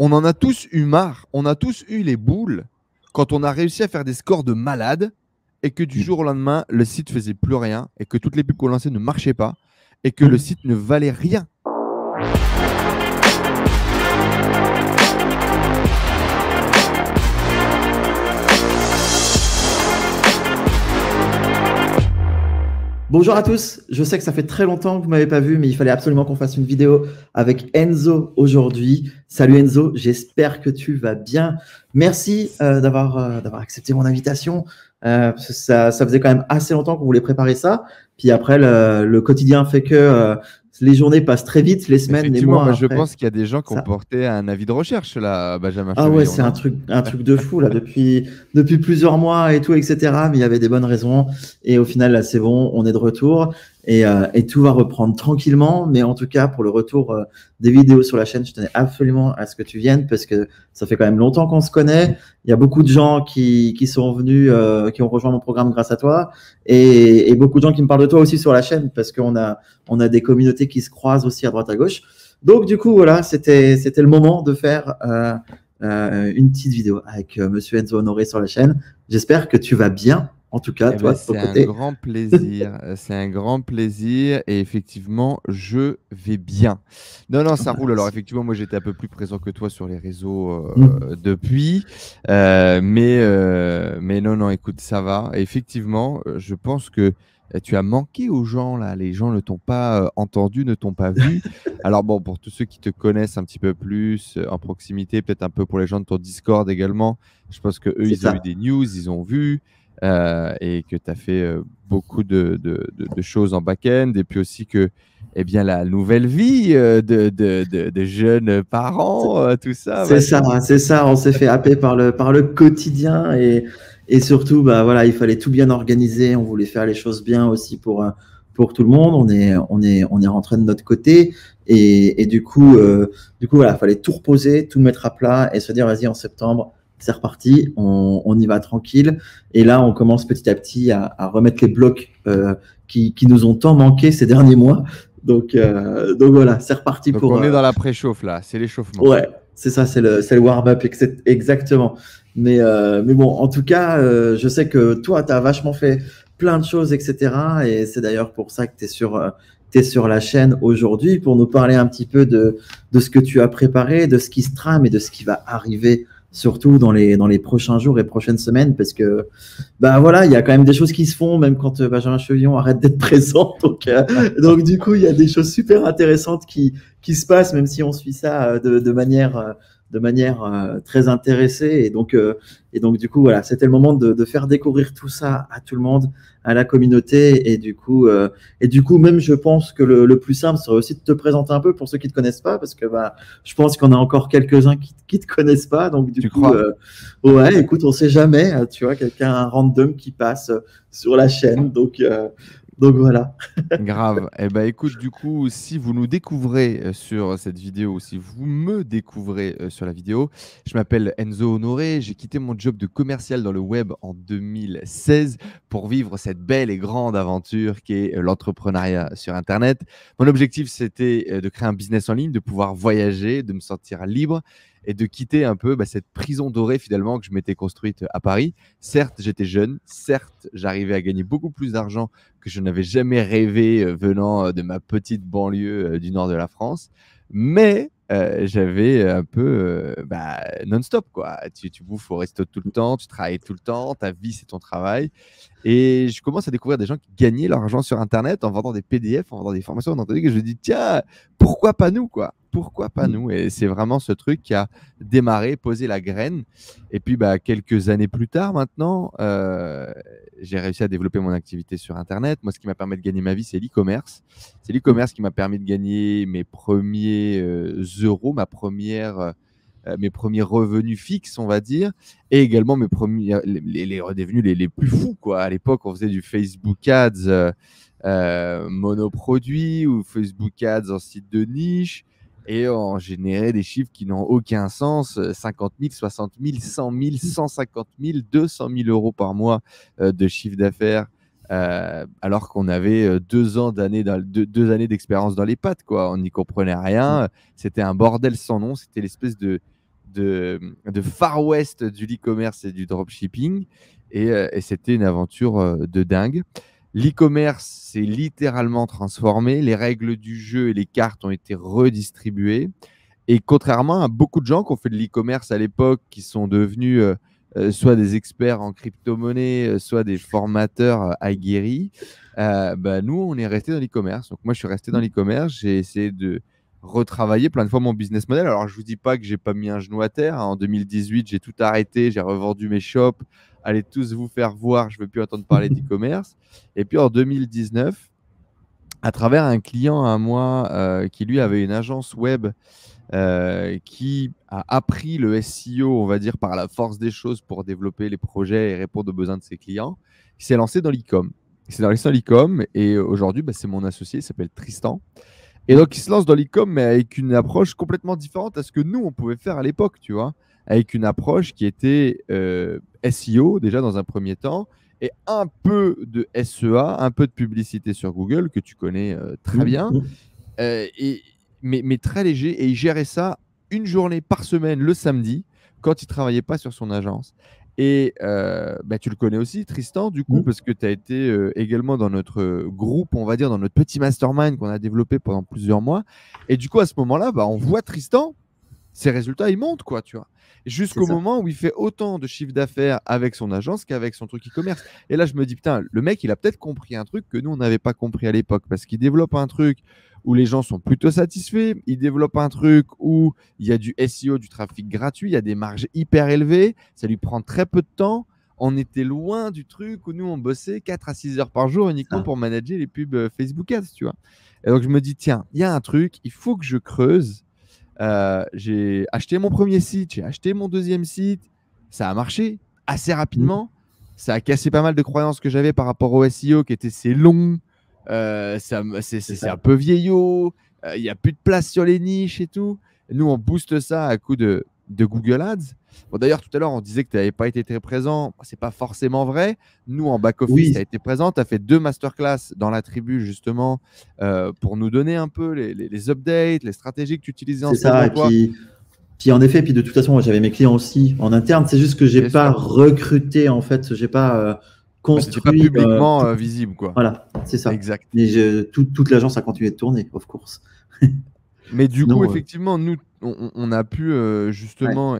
on en a tous eu marre, on a tous eu les boules quand on a réussi à faire des scores de malade et que du jour au lendemain, le site faisait plus rien et que toutes les pubs qu'on lançait ne marchaient pas et que le site ne valait rien. Bonjour à tous, je sais que ça fait très longtemps que vous ne m'avez pas vu, mais il fallait absolument qu'on fasse une vidéo avec Enzo aujourd'hui. Salut Enzo, j'espère que tu vas bien. Merci d'avoir accepté mon invitation. Ça faisait quand même assez longtemps qu'on voulait préparer ça. Puis après, le quotidien fait que les journées passent très vite, les semaines, les mois. Moi, après, je pense qu'il y a des gens qui ont ça... porté un avis de recherche là, Benjamin Ah ouais, Chevillon. c'est un truc de fou là depuis plusieurs mois et tout, etc. Mais il y avait des bonnes raisons et au final là c'est bon, on est de retour et tout va reprendre tranquillement. Mais en tout cas pour le retour des vidéos sur la chaîne, je tenais absolument à ce que tu viennes parce que ça fait quand même longtemps qu'on se connaît. Il y a beaucoup de gens qui sont venus, qui ont rejoint mon programme grâce à toi et beaucoup de gens qui me parlent de toi aussi sur la chaîne parce qu'on a des communautés qui se croisent aussi à droite à gauche. Donc du coup voilà, c'était le moment de faire une petite vidéo avec Monsieur Enzo Honoré sur la chaîne. J'espère que tu vas bien, en tout cas, toi, de ton C'est un côté. grand plaisir. C'est un grand plaisir. Et effectivement, je vais bien. Non, ça roule. Alors, effectivement, moi, j'étais un peu plus présent que toi sur les réseaux depuis. Mais non, écoute, ça va. Effectivement, je pense que tu as manqué aux gens, là. Les gens ne t'ont pas entendu, ne t'ont pas vu. Alors, bon, pour tous ceux qui te connaissent un petit peu plus en proximité, peut-être un peu pour les gens de ton Discord également, je pense qu'eux, ils ont eu des news, ils ont vu. Et que tu as fait beaucoup de choses en back-end et puis aussi que la nouvelle vie de jeunes parents, tout ça. C'est ça, on s'est fait happer par le quotidien et surtout, bah, voilà, il fallait tout bien organiser, on voulait faire les choses bien aussi pour tout le monde, on est rentré de notre côté et du coup, voilà, il fallait tout reposer, tout mettre à plat et se dire, vas-y, en septembre, c'est reparti, on y va tranquille. Et là, on commence petit à petit à remettre les blocs qui nous ont tant manqué ces derniers mois. Donc voilà, c'est reparti Donc pour. on est dans la préchauffe là, c'est l'échauffement. Ouais, c'est ça, c'est le warm-up, exactement. Mais bon, en tout cas, je sais que toi, tu as vachement fait plein de choses, etc. Et c'est d'ailleurs pour ça que tu es sur la chaîne aujourd'hui pour nous parler un petit peu de ce que tu as préparé, de ce qui se trame et de ce qui va arriver surtout dans les prochains jours et prochaines semaines, parce que bah voilà, il y a quand même des choses qui se font, même quand Benjamin Chevillon arrête d'être présent. Donc du coup, il y a des choses super intéressantes qui se passent, même si on suit ça de manière très intéressée. Et donc du coup, voilà, c'était le moment de faire découvrir tout ça à tout le monde, à la communauté. Et du coup, même je pense que le plus simple serait aussi de te présenter un peu pour ceux qui te connaissent pas, parce que bah, je pense qu'on a encore quelques-uns qui te connaissent pas. Donc du coup, ouais, écoute, on sait jamais. Tu vois, quelqu'un un random qui passe sur la chaîne. Donc voilà. Grave. Eh ben, écoute, du coup, si vous nous découvrez sur cette vidéo, ou si vous me découvrez sur la vidéo, je m'appelle Enzo Honoré. J'ai quitté mon job de commercial dans le web en 2016 pour vivre cette belle et grande aventure qui est l'entrepreneuriat sur Internet. Mon objectif, c'était de créer un business en ligne, de pouvoir voyager, de me sentir libre et de quitter un peu cette prison dorée finalement que je m'étais construite à Paris. Certes, j'étais jeune, certes, j'arrivais à gagner beaucoup plus d'argent que je n'avais jamais rêvé venant de ma petite banlieue du nord de la France, mais j'avais un peu non-stop, quoi. Tu bouffes au resto tout le temps, tu travailles tout le temps, ta vie c'est ton travail. Et je commence à découvrir des gens qui gagnaient leur argent sur Internet en vendant des PDF, en vendant des formations en Internet. Et je me dis, tiens, pourquoi pas nous, quoi? Pourquoi pas nous? Et c'est vraiment ce truc qui a démarré, posé la graine. Et puis, quelques années plus tard, maintenant, j'ai réussi à développer mon activité sur Internet. Moi, ce qui m'a permis de gagner ma vie, c'est l'e-commerce. C'est l'e-commerce qui m'a permis de gagner mes premiers euros, mes premiers revenus fixes, on va dire, et également mes premiers, les revenus les plus fous, quoi. À l'époque, on faisait du Facebook Ads monoproduit ou Facebook Ads en site de niche. Et on générait des chiffres qui n'ont aucun sens, 50 000, 60 000, 100 000, 150 000, 200 000 euros par mois de chiffre d'affaires, alors qu'on avait 2 années d'expérience dans les pattes, quoi. On n'y comprenait rien. C'était un bordel sans nom. C'était l'espèce de de Far West du e-commerce et du dropshipping. Et c'était une aventure de dingue. L'e-commerce s'est littéralement transformé. Les règles du jeu et les cartes ont été redistribuées. Et contrairement à beaucoup de gens qui ont fait de l'e-commerce à l'époque, qui sont devenus soit des experts en crypto-monnaie, soit des formateurs aguerris, bah, nous, on est resté dans l'e-commerce. Donc moi, je suis resté dans l'e-commerce. J'ai essayé de retravailler plein de fois mon business model. Alors, je ne vous dis pas que je n'ai pas mis un genou à terre. En 2018, j'ai tout arrêté. J'ai revendu mes shops. Allez tous vous faire voir. Je ne veux plus entendre parler d'e-commerce. Et puis en 2019, à travers un client à moi qui, lui, avait une agence web qui a appris le SEO, on va dire, par la force des choses pour développer les projets et répondre aux besoins de ses clients. Il s'est lancé dans l'e-com. Il s'est lancé dans l'e-com et aujourd'hui, bah, c'est mon associé, il s'appelle Tristan. Et donc, il se lance dans l'e-com, mais avec une approche complètement différente à ce que nous, on pouvait faire à l'époque, tu vois, avec une approche qui était SEO, déjà dans un premier temps, et un peu de SEA, un peu de publicité sur Google, que tu connais très bien. Mais très léger, et il gérait ça une journée par semaine le samedi quand il ne travaillait pas sur son agence. Et bah, tu le connais aussi, Tristan, du coup, parce que tu as été également dans notre groupe, on va dire, dans notre petit mastermind qu'on a développé pendant plusieurs mois. Et du coup, à ce moment-là, bah, on voit Tristan, ses résultats, ils montent, quoi, tu vois. Jusqu'au moment où il fait autant de chiffre d'affaires avec son agence qu'avec son truc e-commerce. Et là, je me dis, putain, le mec, il a peut-être compris un truc que nous, on n'avait pas compris à l'époque, parce qu'il développe un truc où les gens sont plutôt satisfaits. Il développe un truc où il y a du SEO, du trafic gratuit, il y a des marges hyper élevées, ça lui prend très peu de temps. On était loin du truc où nous, on bossait 4 à 6 heures par jour uniquement pour manager les pubs Facebook Ads, tu vois. Et donc, je me dis, tiens, il y a un truc, il faut que je creuse. J'ai acheté mon premier site, j'ai acheté mon deuxième site. Ça a marché assez rapidement. Ça a cassé pas mal de croyances que j'avais par rapport au SEO qui était c'est long, c'est un peu vieillot, il n'y a plus de place sur les niches et tout. Et nous, on booste ça à coup de Google Ads. Bon, d'ailleurs, tout à l'heure, on disait que tu n'avais pas été très présent. Ce n'est pas forcément vrai. Nous, en back-office, tu as été présent. Tu as fait 2 masterclass dans la tribu, justement, pour nous donner un peu les updates, les stratégies que tu utilisais en ce moment. C'est ça. Et puis, en effet, puis de toute façon, moi, j'avais mes clients aussi en interne. C'est juste que je n'ai pas recruté, en fait. Je n'ai pas construit. Pas publiquement visible, quoi. Voilà, c'est ça. Exact. Et toute l'agence a continué de tourner, of course. Mais du coup, effectivement, nous, on a pu justement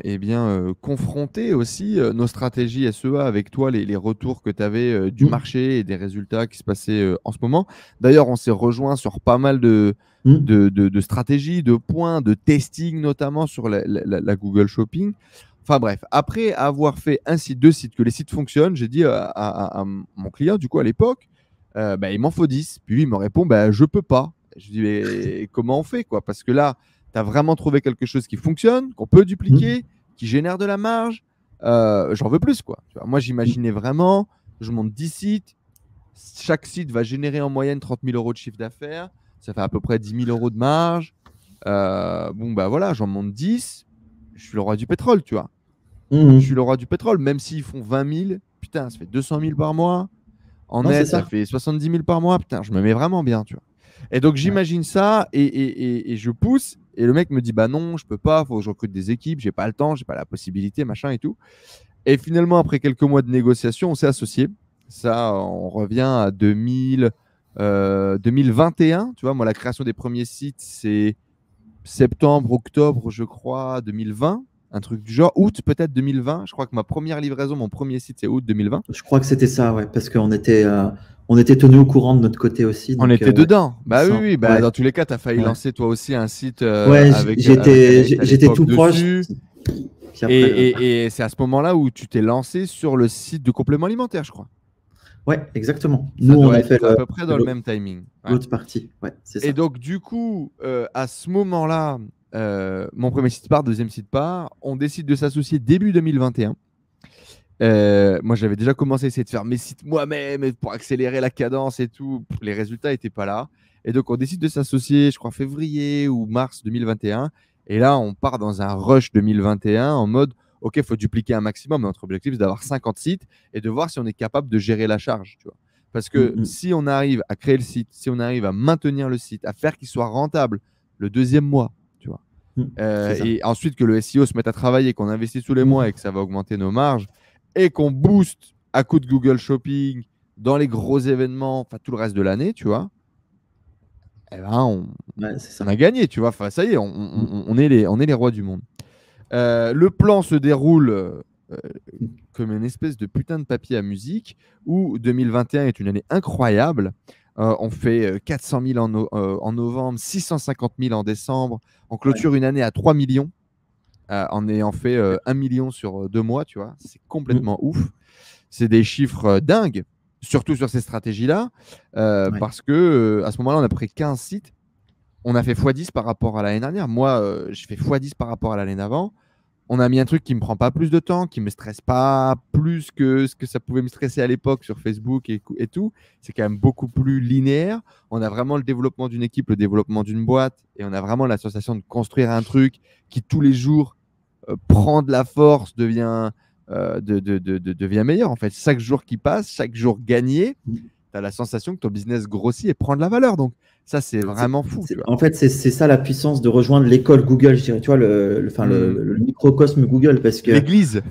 confronter aussi nos stratégies SEA avec toi, les retours que tu avais du marché et des résultats qui se passaient en ce moment. D'ailleurs, on s'est rejoint sur pas mal de stratégies, de points, de testing, notamment sur la Google Shopping. Enfin bref, après avoir fait un site, 2 sites, que les sites fonctionnent, j'ai dit à mon client, du coup, à l'époque, il m'en faut 10. Puis lui, il me répond, je peux pas. Je dis, mais comment on fait, quoi? Parce que là, tu as vraiment trouvé quelque chose qui fonctionne, qu'on peut dupliquer, qui génère de la marge. J'en veux plus, quoi. Tu vois, moi, j'imaginais vraiment, je monte 10 sites. Chaque site va générer en moyenne 30 000 euros de chiffre d'affaires. Ça fait à peu près 10 000 euros de marge. Bon, bah voilà, j'en monte 10. Je suis le roi du pétrole, tu vois. Je suis le roi du pétrole. Même s'ils font 20 000, putain, ça fait 200 000 par mois. En net, ça fait 70 000 par mois. Putain, je me mets vraiment bien, tu vois. Et donc, j'imagine ça et je pousse. Et le mec me dit, bah non, je peux pas, il faut que je recrute des équipes, j'ai pas le temps, j'ai pas la possibilité, machin et tout. Et finalement, après quelques mois de négociation, on s'est associés. Ça, on revient à 2021. Tu vois, moi, la création des premiers sites, c'est septembre, octobre, je crois, 2020. Un truc du genre, août peut-être 2020. Je crois que ma première livraison, mon premier site, c'est août 2020. Je crois que c'était ça, ouais, parce qu'on était tenu au courant de notre côté aussi. On donc, était dedans. Bah oui, ouais. Dans tous les cas, tu as failli lancer toi aussi un site ouais, avec j'étais tout proche. Et c'est à ce moment-là où tu t'es lancé sur le site de complément alimentaire, je crois. Ouais, exactement. Nous, on a fait à peu près dans le même timing. L'autre partie, ouais, c'est ça. Et donc, du coup, à ce moment-là, mon premier site part, deuxième site part. On décide de s'associer début 2021. Moi, j'avais déjà commencé à essayer de faire mes sites moi-même pour accélérer la cadence et tout. Les résultats n'étaient pas là. Et donc, on décide de s'associer, je crois, février ou mars 2021. Et là, on part dans un rush 2021 en mode, OK, il faut dupliquer un maximum. Notre objectif, c'est d'avoir 50 sites et de voir si on est capable de gérer la charge. Tu vois. Parce que si on arrive à créer le site, si on arrive à maintenir le site, à faire qu'il soit rentable le deuxième mois, tu vois, C'est ça. Et ensuite que le SEO se mette à travailler, qu'on investit tous les mois et que ça va augmenter nos marges et qu'on booste à coup de Google Shopping dans les gros événements, enfin tout le reste de l'année, tu vois, eh ben, Ouais, c'est on ça. a gagné, tu vois. Enfin, ça y est, on est les rois du monde. Le plan se déroule comme une espèce de putain de papier à musique où 2021 est une année incroyable. On fait 400 000 en novembre, 650 000 en décembre. On clôture une année à 3 millions en ayant fait 1 million sur 2 mois, tu vois. C'est complètement ouf. C'est des chiffres dingues, surtout sur ces stratégies-là, Ouais. parce que à ce moment-là, on a pris 15 sites. On a fait x10 par rapport à l'année dernière. Moi, je fais x10 par rapport à l'année d'avant. On a mis un truc qui me prend pas plus de temps, qui me stresse pas plus que ce que ça pouvait me stresser à l'époque sur Facebook et tout. C'est quand même beaucoup plus linéaire. On a vraiment le développement d'une équipe, le développement d'une boîte, et on a vraiment la sensation de construire un truc qui tous les jours prend de la force, devient meilleur. En fait, chaque jour qui passe, chaque jour gagné, tu as la sensation que ton business grossit et prend de la valeur. Donc ça, c'est vraiment fou. Tu vois. En fait, c'est ça la puissance de rejoindre l'école Google, je dirais, tu vois, le microcosme Google, parce que l'église,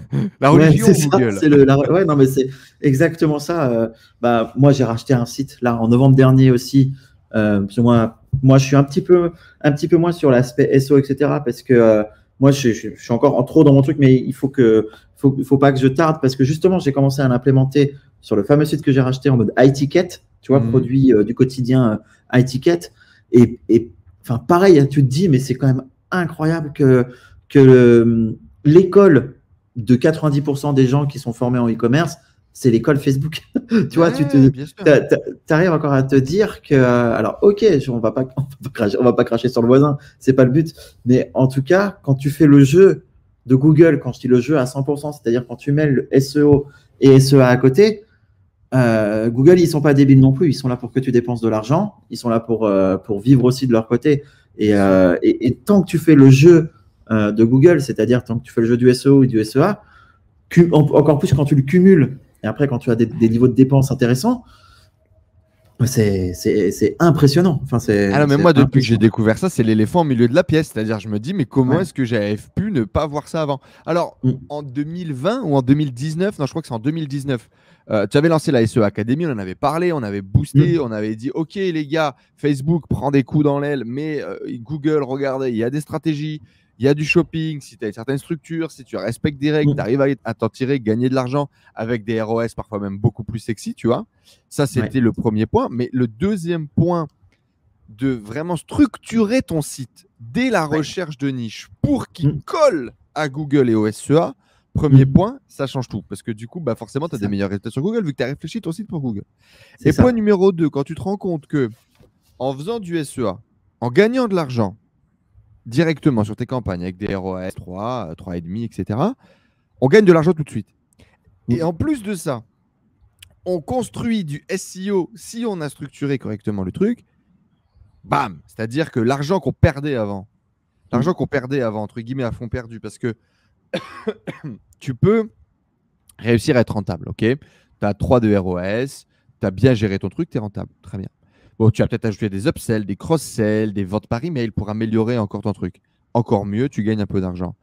la ouais, religion c'est ça, Google. ouais, non, mais c'est exactement ça. Bah, moi, j'ai racheté un site là en novembre dernier aussi. Parce que moi, je suis un petit peu moins sur l'aspect SEO, etc. Parce que moi, je suis encore en trop dans mon truc, mais il faut pas que je tarde parce que justement, j'ai commencé à l'implémenter sur le fameux site que j'ai racheté en mode iTicket, tu vois, produit du quotidien iTicket. Et enfin, pareil, tu te dis, mais c'est quand même incroyable que l'école de 90% des gens qui sont formés en e-commerce, c'est l'école Facebook. Tu vois, bien sûr. arrives encore à te dire que, alors, ok, on va pas cracher sur le voisin, c'est pas le but. Mais en tout cas, quand tu fais le jeu de Google, quand je dis le jeu à 100%, c'est-à-dire quand tu mets le SEO et SEA à côté, Google, ils sont pas débiles non plus. Ils sont là pour que tu dépenses de l'argent. Ils sont là pour vivre aussi de leur côté. Et tant que tu fais le jeu de Google, c'est-à-dire tant que tu fais le jeu du SEO et du SEA, encore plus quand tu le cumules, et après quand tu as des niveaux de dépenses intéressants, c'est impressionnant. Enfin, Ah non, mais moi, depuis que j'ai découvert ça, c'est l'éléphant au milieu de la pièce. C'est-à-dire, je me dis, mais comment est-ce que j'avais pu ne pas voir ça avant? Alors, en 2020 ou en 2019, non, je crois que c'est en 2019, tu avais lancé la SEO Academy, on en avait parlé, on avait boosté, on avait dit, OK, les gars, Facebook prend des coups dans l'aile, mais Google, regardez, il y a des stratégies, il y a du shopping, si tu as certaines structures, si tu respectes des règles, tu arrives à t'en tirer, gagner de l'argent avec des ROS parfois même beaucoup plus sexy, tu vois. Ça, c'était le premier point. Mais le deuxième point, de vraiment structurer ton site dès la recherche de niche pour qu'il colle à Google et au SEA, premier point, ça change tout. Parce que du coup, bah forcément, tu as des meilleurs résultats sur Google vu que tu as réfléchi ton site pour Google. Et point numéro 2, quand tu te rends compte que en faisant du SEA, en gagnant de l'argent directement sur tes campagnes avec des ROAS 3, 3,5, etc., on gagne de l'argent tout de suite. Et en plus de ça, on construit du SEO si on a structuré correctement le truc. Bam! C'est-à-dire que l'argent qu'on perdait avant, entre guillemets, à fond perdu, parce que tu peux réussir à être rentable, ok? Tu as 3 de ROAS, tu as bien géré ton truc, tu es rentable, très bien. Bon, tu as peut-être ajouté des upsells, des cross-sells, des ventes par email pour améliorer encore ton truc. Encore mieux, tu gagnes un peu d'argent.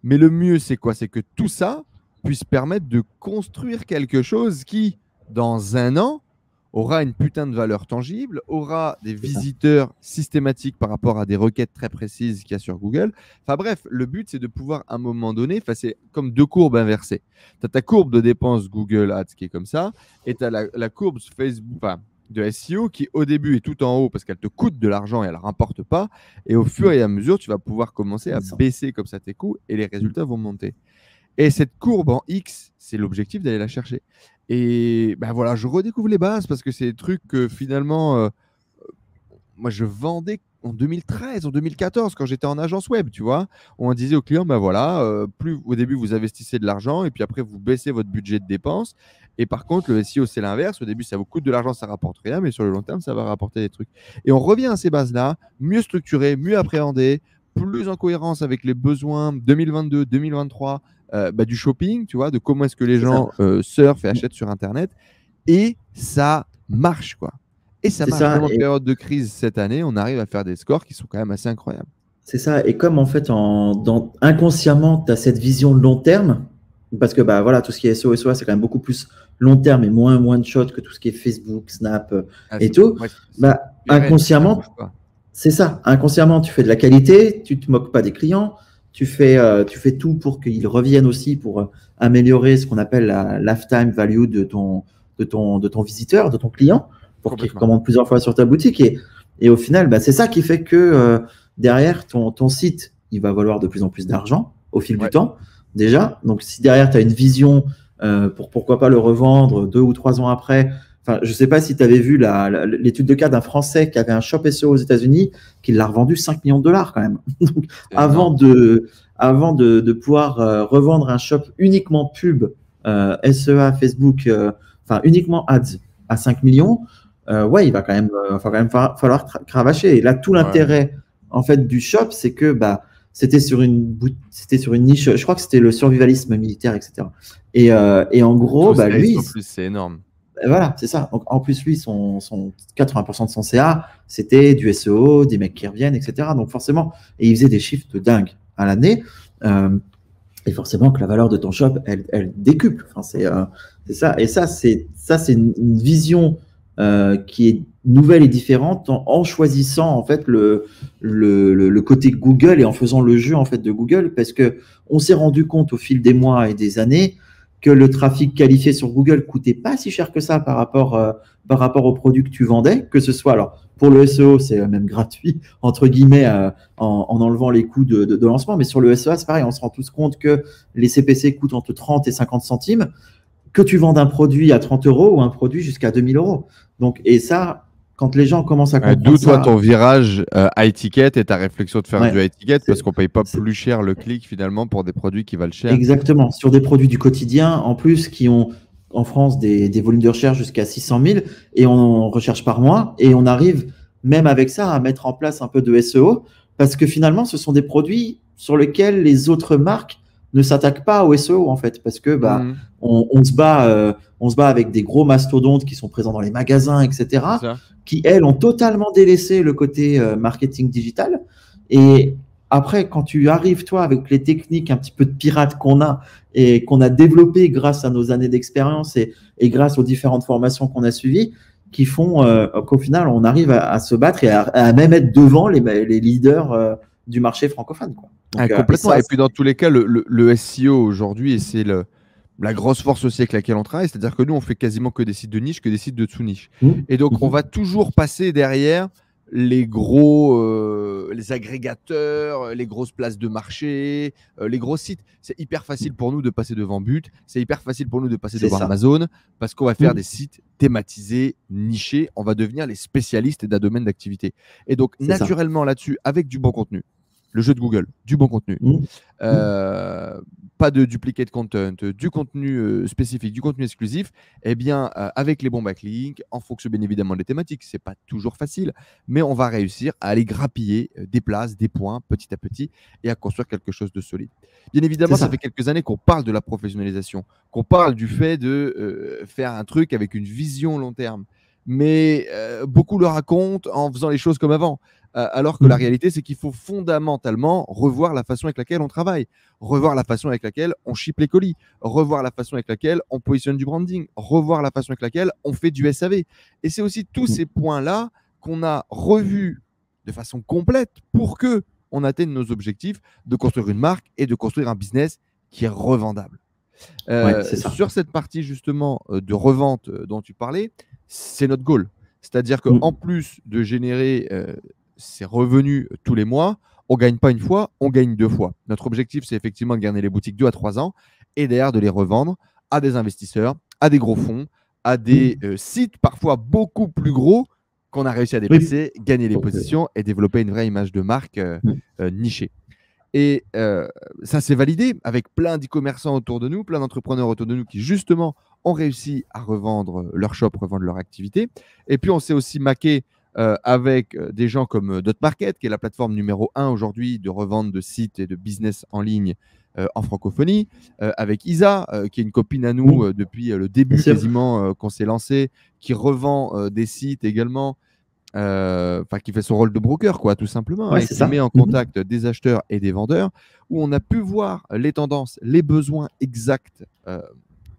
Mais le mieux, c'est quoi? C'est que tout ça puisse permettre de construire quelque chose qui, dans un an, aura une putain de valeur tangible, aura des visiteurs systématiques par rapport à des requêtes très précises qu'il y a sur Google. Enfin bref, le but, c'est de pouvoir, à un moment donné, c'est comme deux courbes inversées. Tu as ta courbe de dépenses Google Ads qui est comme ça, et tu as la courbe Facebook, de SEO qui, au début, est tout en haut parce qu'elle te coûte de l'argent et elle ne rapporte pas. Et au fur et à mesure, tu vas pouvoir commencer à baisser comme ça tes coûts et les résultats vont monter. Et cette courbe en X, c'est l'objectif d'aller la chercher. Et ben voilà, je redécouvre les bases parce que c'est des trucs que finalement, moi je vendais en 2013, en 2014 quand j'étais en agence web, tu vois. On disait aux clients, ben voilà, plus au début vous investissez de l'argent et puis après vous baissez votre budget de dépenses. Et par contre, le SEO, c'est l'inverse. Au début, ça vous coûte de l'argent, ça rapporte rien, mais sur le long terme, ça va rapporter des trucs. Et on revient à ces bases-là, mieux structurées, mieux appréhendées, plus en cohérence avec les besoins 2022, 2023, du shopping, tu vois, de comment est-ce que les gens surfent et achètent sur Internet. Et ça marche, quoi. Et ça marche. Même en période de crise cette année, on arrive à faire des scores qui sont quand même assez incroyables. C'est ça. Et comme en fait, inconsciemment, tu as cette vision de long terme, parce que bah, voilà, tout ce qui est SEO, SEA, c'est quand même beaucoup plus long terme et moins one shot que tout ce qui est Facebook, Snap Ah, et tout. ouais, c'est Bah, pérenne, ça bouge inconsciemment, pas. c'est ça. Inconsciemment, tu fais de la qualité, tu te moques pas des clients, tu fais tout pour qu'ils reviennent aussi pour améliorer ce qu'on appelle la lifetime value de ton visiteur, de ton client, pour qu'il Complètement. recommande plusieurs fois sur ta boutique. Et au final, bah, c'est ça qui fait que derrière, ton site, il va valoir de plus en plus d'argent au fil du Ouais, temps, déjà. Donc, si derrière, tu as une vision pour pourquoi pas le revendre 2 ou 3 ans après. Enfin, je ne sais pas si tu avais vu l'étude de cas d'un Français qui avait un shop SEO aux États-Unis, qui l'a revendu 5 millions de dollars quand même. Donc, c'est énorme. avant de pouvoir revendre un shop uniquement pub, SEA, Facebook, enfin uniquement ads à 5 millions, ouais, il va quand même, falloir cravacher. Et là, tout Ouais. l'intérêt en fait du shop, c'est que bah, c'était sur une niche, je crois que c'était le survivalisme militaire, etc. Et en gros, Tout bah, sales lui, en plus, c'est énorme. voilà, c'est ça. Donc, en plus, lui, son 80% de son CA, c'était du SEO, des mecs qui reviennent, etc. Donc forcément, et il faisait des chiffres de dingue à l'année. Euh, et forcément que la valeur de ton shop, elle décuple. Enfin, c'est ça. Et c'est une vision qui est nouvelle et différente en choisissant en fait le côté Google et en faisant le jeu en fait de Google, parce que on s'est rendu compte au fil des mois et des années que le trafic qualifié sur Google coûtait pas si cher que ça par rapport aux produits que tu vendais, que ce soit alors pour le SEO, c'est même gratuit entre guillemets en enlevant les coûts de lancement, mais sur le SEA, c'est pareil, on se rend tous compte que les CPC coûtent entre 30 et 50 centimes, que tu vends un produit à 30 euros ou un produit jusqu'à 2000 euros. Donc, et ça, quand les gens commencent à comprendre D'où toi ton ça, virage high ticket et ta réflexion de faire ouais, du high ticket parce c'est qu'on paye pas c'est plus cher le clic finalement pour des produits qui valent cher. exactement sur des produits du quotidien, en plus, qui ont en France des volumes de recherche jusqu'à 600 000 et on recherche par mois et on arrive même avec ça à mettre en place un peu de SEO parce que finalement, ce sont des produits sur lesquels les autres marques ne s'attaquent pas au SEO en fait parce que bah, Mhm. on se bat avec des gros mastodontes qui sont présents dans les magasins, C'est etc., ça. qui elles ont totalement délaissé le côté marketing digital. Et après, quand tu arrives, toi, avec les techniques un petit peu de pirate qu'on a et qu'on a développées grâce à nos années d'expérience et grâce aux différentes formations qu'on a suivies, qui font qu'au final, on arrive à se battre et à même être devant les leaders du marché francophone, quoi. Ah, Donc, et complètement. ça, Et puis dans tous les cas, le SEO aujourd'hui, et c'est la grosse force aussi avec laquelle on travaille, c'est-à-dire que nous, on fait quasiment que des sites de niche, que des sites de sous-niche. Et donc, on va toujours passer derrière les gros, les agrégateurs, les grosses places de marché, les gros sites. C'est hyper facile pour nous de passer devant But, c'est hyper facile pour nous de passer c'est devant ça. Amazon, parce qu'on va faire des sites thématisés, nichés, on va devenir les spécialistes d'un domaine d'activité. Et donc, C'est ça. naturellement là-dessus, avec du bon contenu, le jeu de Google, du bon contenu, Mm. Mm. pas de duplicate content, du contenu spécifique, du contenu exclusif, eh bien, avec les bons backlinks, en fonction bien évidemment des thématiques, c'est pas toujours facile, mais on va réussir à aller grappiller des places, des points petit à petit et à construire quelque chose de solide. Bien C'est évidemment, ça fait ça. quelques années qu'on parle de la professionnalisation, qu'on parle du fait de faire un truc avec une vision long terme. Mais beaucoup le racontent en faisant les choses comme avant. Alors que la Mm. réalité, c'est qu'il faut fondamentalement revoir la façon avec laquelle on travaille, revoir la façon avec laquelle on ship les colis, revoir la façon avec laquelle on positionne du branding, revoir la façon avec laquelle on fait du SAV. Et c'est aussi tous ces points-là qu'on a revus de façon complète pour que on atteigne nos objectifs de construire une marque et de construire un business qui est revendable. Ouais, c'est ça. Sur cette partie justement de revente dont tu parlais, c'est notre goal. C'est-à-dire qu'en Mm. plus de générer ces revenus tous les mois, on ne gagne pas une fois, on gagne 2 fois. Notre objectif, c'est effectivement de garder les boutiques 2 à 3 ans et derrière de les revendre à des investisseurs, à des gros fonds, à des Mm. sites parfois beaucoup plus gros qu'on a réussi à Oui. dépasser, gagner les positions et développer une vraie image de marque Mm. nichée. Et ça s'est validé avec plein d'e-commerçants autour de nous, plein d'entrepreneurs autour de nous qui justement ont réussi à revendre leur shop, revendre leur activité. Et puis on s'est aussi maqué avec des gens comme Dotmarket, qui est la plateforme numéro 1 aujourd'hui de revente de sites et de business en ligne en francophonie, avec Isa, qui est une copine à nous Mm. depuis le Bien début sûr. quasiment qu'on s'est lancé, qui revend des sites également qui fait son rôle de broker, quoi, tout simplement, Ouais, et c'est qui ça. met en contact des acheteurs et des vendeurs, où on a pu voir les tendances, les besoins exacts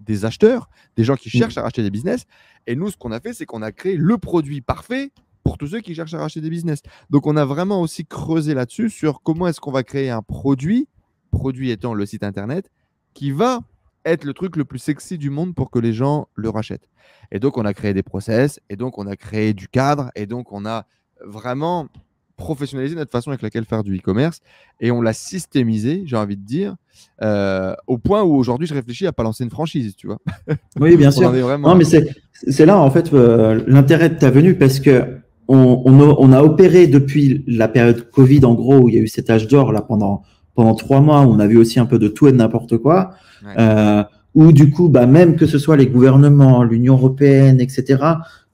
des acheteurs, des gens qui cherchent à racheter des business. Et nous, ce qu'on a fait, c'est qu'on a créé le produit parfait pour tous ceux qui cherchent à racheter des business. Donc, on a vraiment aussi creusé là-dessus sur comment est-ce qu'on va créer un produit étant le site internet, qui va être le truc le plus sexy du monde pour que les gens le rachètent. Et donc, on a créé des process, et donc, on a créé du cadre, et donc, on a vraiment professionnalisé notre façon avec laquelle faire du e-commerce, et on l'a systémisé, j'ai envie de dire, au point où aujourd'hui, je réfléchis à pas lancer une franchise, tu vois. Oui, bien On sûr. en est vraiment Non, là. mais c'est là, en fait, l'intérêt de ta venue parce que on a opéré depuis la période Covid, en gros, où il y a eu cet âge d'or là pendant 3 mois, où on a vu aussi un peu de tout et de n'importe quoi, Ouais. où du coup, bah, même que ce soit les gouvernements, l'Union européenne, etc.,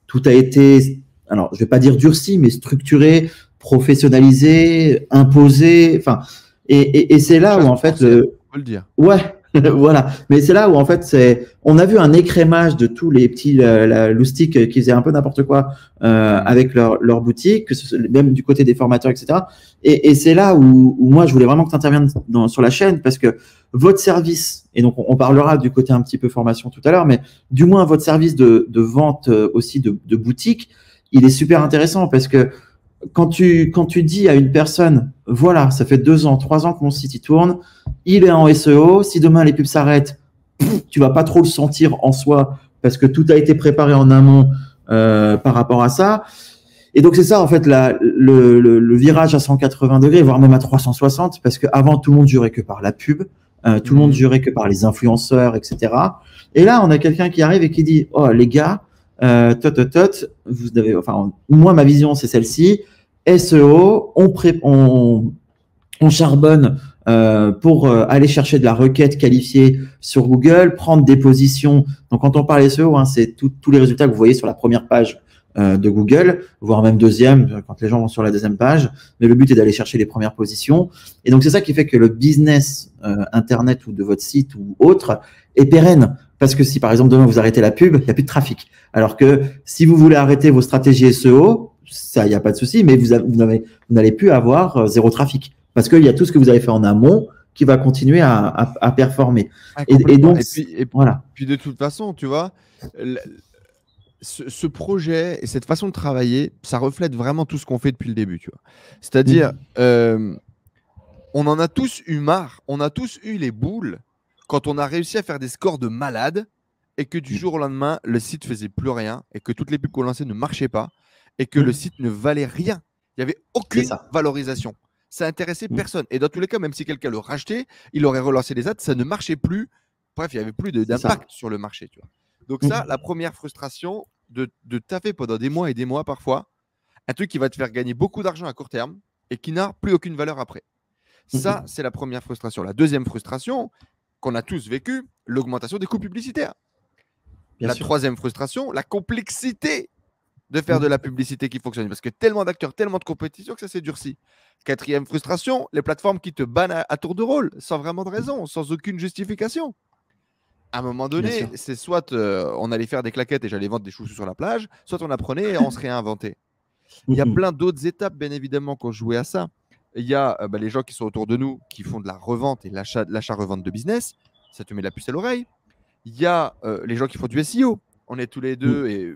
tout a été, alors je vais pas dire durci, mais structuré, professionnalisé, imposé, enfin, et c'est là où Chasse en aux fait sorcières, on peut le dire. ouais, voilà. Mais c'est là où en fait on a vu un écrémage de tous les petits loustiques qui faisaient un peu n'importe quoi avec leur boutique, que ce soit même du côté des formateurs, etc. Et c'est là où moi je voulais vraiment que tu interviennes sur la chaîne parce que votre service, et donc on parlera du côté un petit peu formation tout à l'heure, mais du moins votre service de vente aussi de boutique, il est super intéressant parce que quand tu dis à une personne, voilà, ça fait 2 ans, 3 ans que mon site il tourne, il est en SEO, si demain les pubs s'arrêtent, tu vas pas trop le sentir en soi parce que tout a été préparé en amont par rapport à ça. Et donc c'est ça en fait le virage à 180 degrés, voire même à 360, parce qu'avant tout le monde jurait que par la pub, tout le monde jurait que par les influenceurs, etc. Et là on a quelqu'un qui arrive et qui dit, oh les gars, vous avez, enfin moi ma vision c'est celle-ci, SEO, on charbonne pour aller chercher de la requête qualifiée sur Google, prendre des positions. Donc, quand on parle SEO, hein, c'est tous les résultats que vous voyez sur la première page de Google, voire même deuxième, quand les gens vont sur la deuxième page. Mais le but est d'aller chercher les premières positions. Et donc, c'est ça qui fait que le business Internet ou de votre site ou autre est pérenne. Parce que si, par exemple, demain, vous arrêtez la pub, il n'y a plus de trafic. Alors que si vous voulez arrêter vos stratégies SEO, ça, il n'y a pas de souci, mais vous n'allez plus avoir zéro trafic. Parce qu'il y a tout ce que vous avez fait en amont qui va continuer à performer. Ah, Et complètement. donc, voilà. Puis de toute façon, tu vois, ce projet et cette façon de travailler, ça reflète vraiment tout ce qu'on fait depuis le début, tu vois. C'est-à-dire, on en a tous eu marre, on a tous eu les boules quand on a réussi à faire des scores de malade et que du jour au lendemain, le site faisait plus rien et que toutes les pubs qu'on lançait ne marchaient pas et que le site ne valait rien. Il n'y avait aucune valorisation. Ça intéressait personne. Et dans tous les cas, même si quelqu'un le rachetait, il aurait relancé les ads, ça ne marchait plus. Bref, il n'y avait plus d'impact sur le marché. Tu vois. Donc ça, la première frustration de taffer pendant des mois et des mois parfois, un truc qui va te faire gagner beaucoup d'argent à court terme et qui n'a plus aucune valeur après. Ça, c'est la première frustration. La deuxième frustration qu'on a tous vécue, l'augmentation des coûts publicitaires. La troisième frustration, la complexité de faire de la publicité qui fonctionne. Parce que tellement d'acteurs, tellement de compétition que ça s'est durci. Quatrième frustration, les plateformes qui te bannent à tour de rôle, sans vraiment de raison, sans aucune justification. À un moment donné, c'est soit on allait faire des claquettes et j'allais vendre des chaussures sur la plage, soit on apprenait et on se réinventait. Il y a plein d'autres étapes, bien évidemment, qu'on jouait à ça. Il y a les gens qui sont autour de nous, qui font de la revente et l'achat-revente de business. Ça te met la puce à l'oreille. Il y a les gens qui font du SEO. On est tous les deux, et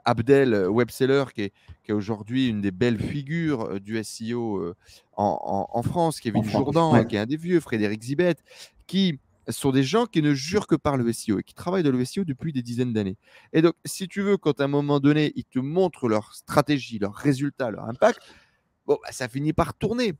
Abdel, webseller, qui est aujourd'hui une des belles figures du SEO en France, Kevin Jourdan, qui est un des vieux, Frédéric Zibet, qui sont des gens qui ne jurent que par le SEO et qui travaillent dans le SEO depuis des dizaines d'années. Et donc, si tu veux, quand à un moment donné, ils te montrent leur stratégie, leurs résultats, leur impact, bon, ça finit par tourner.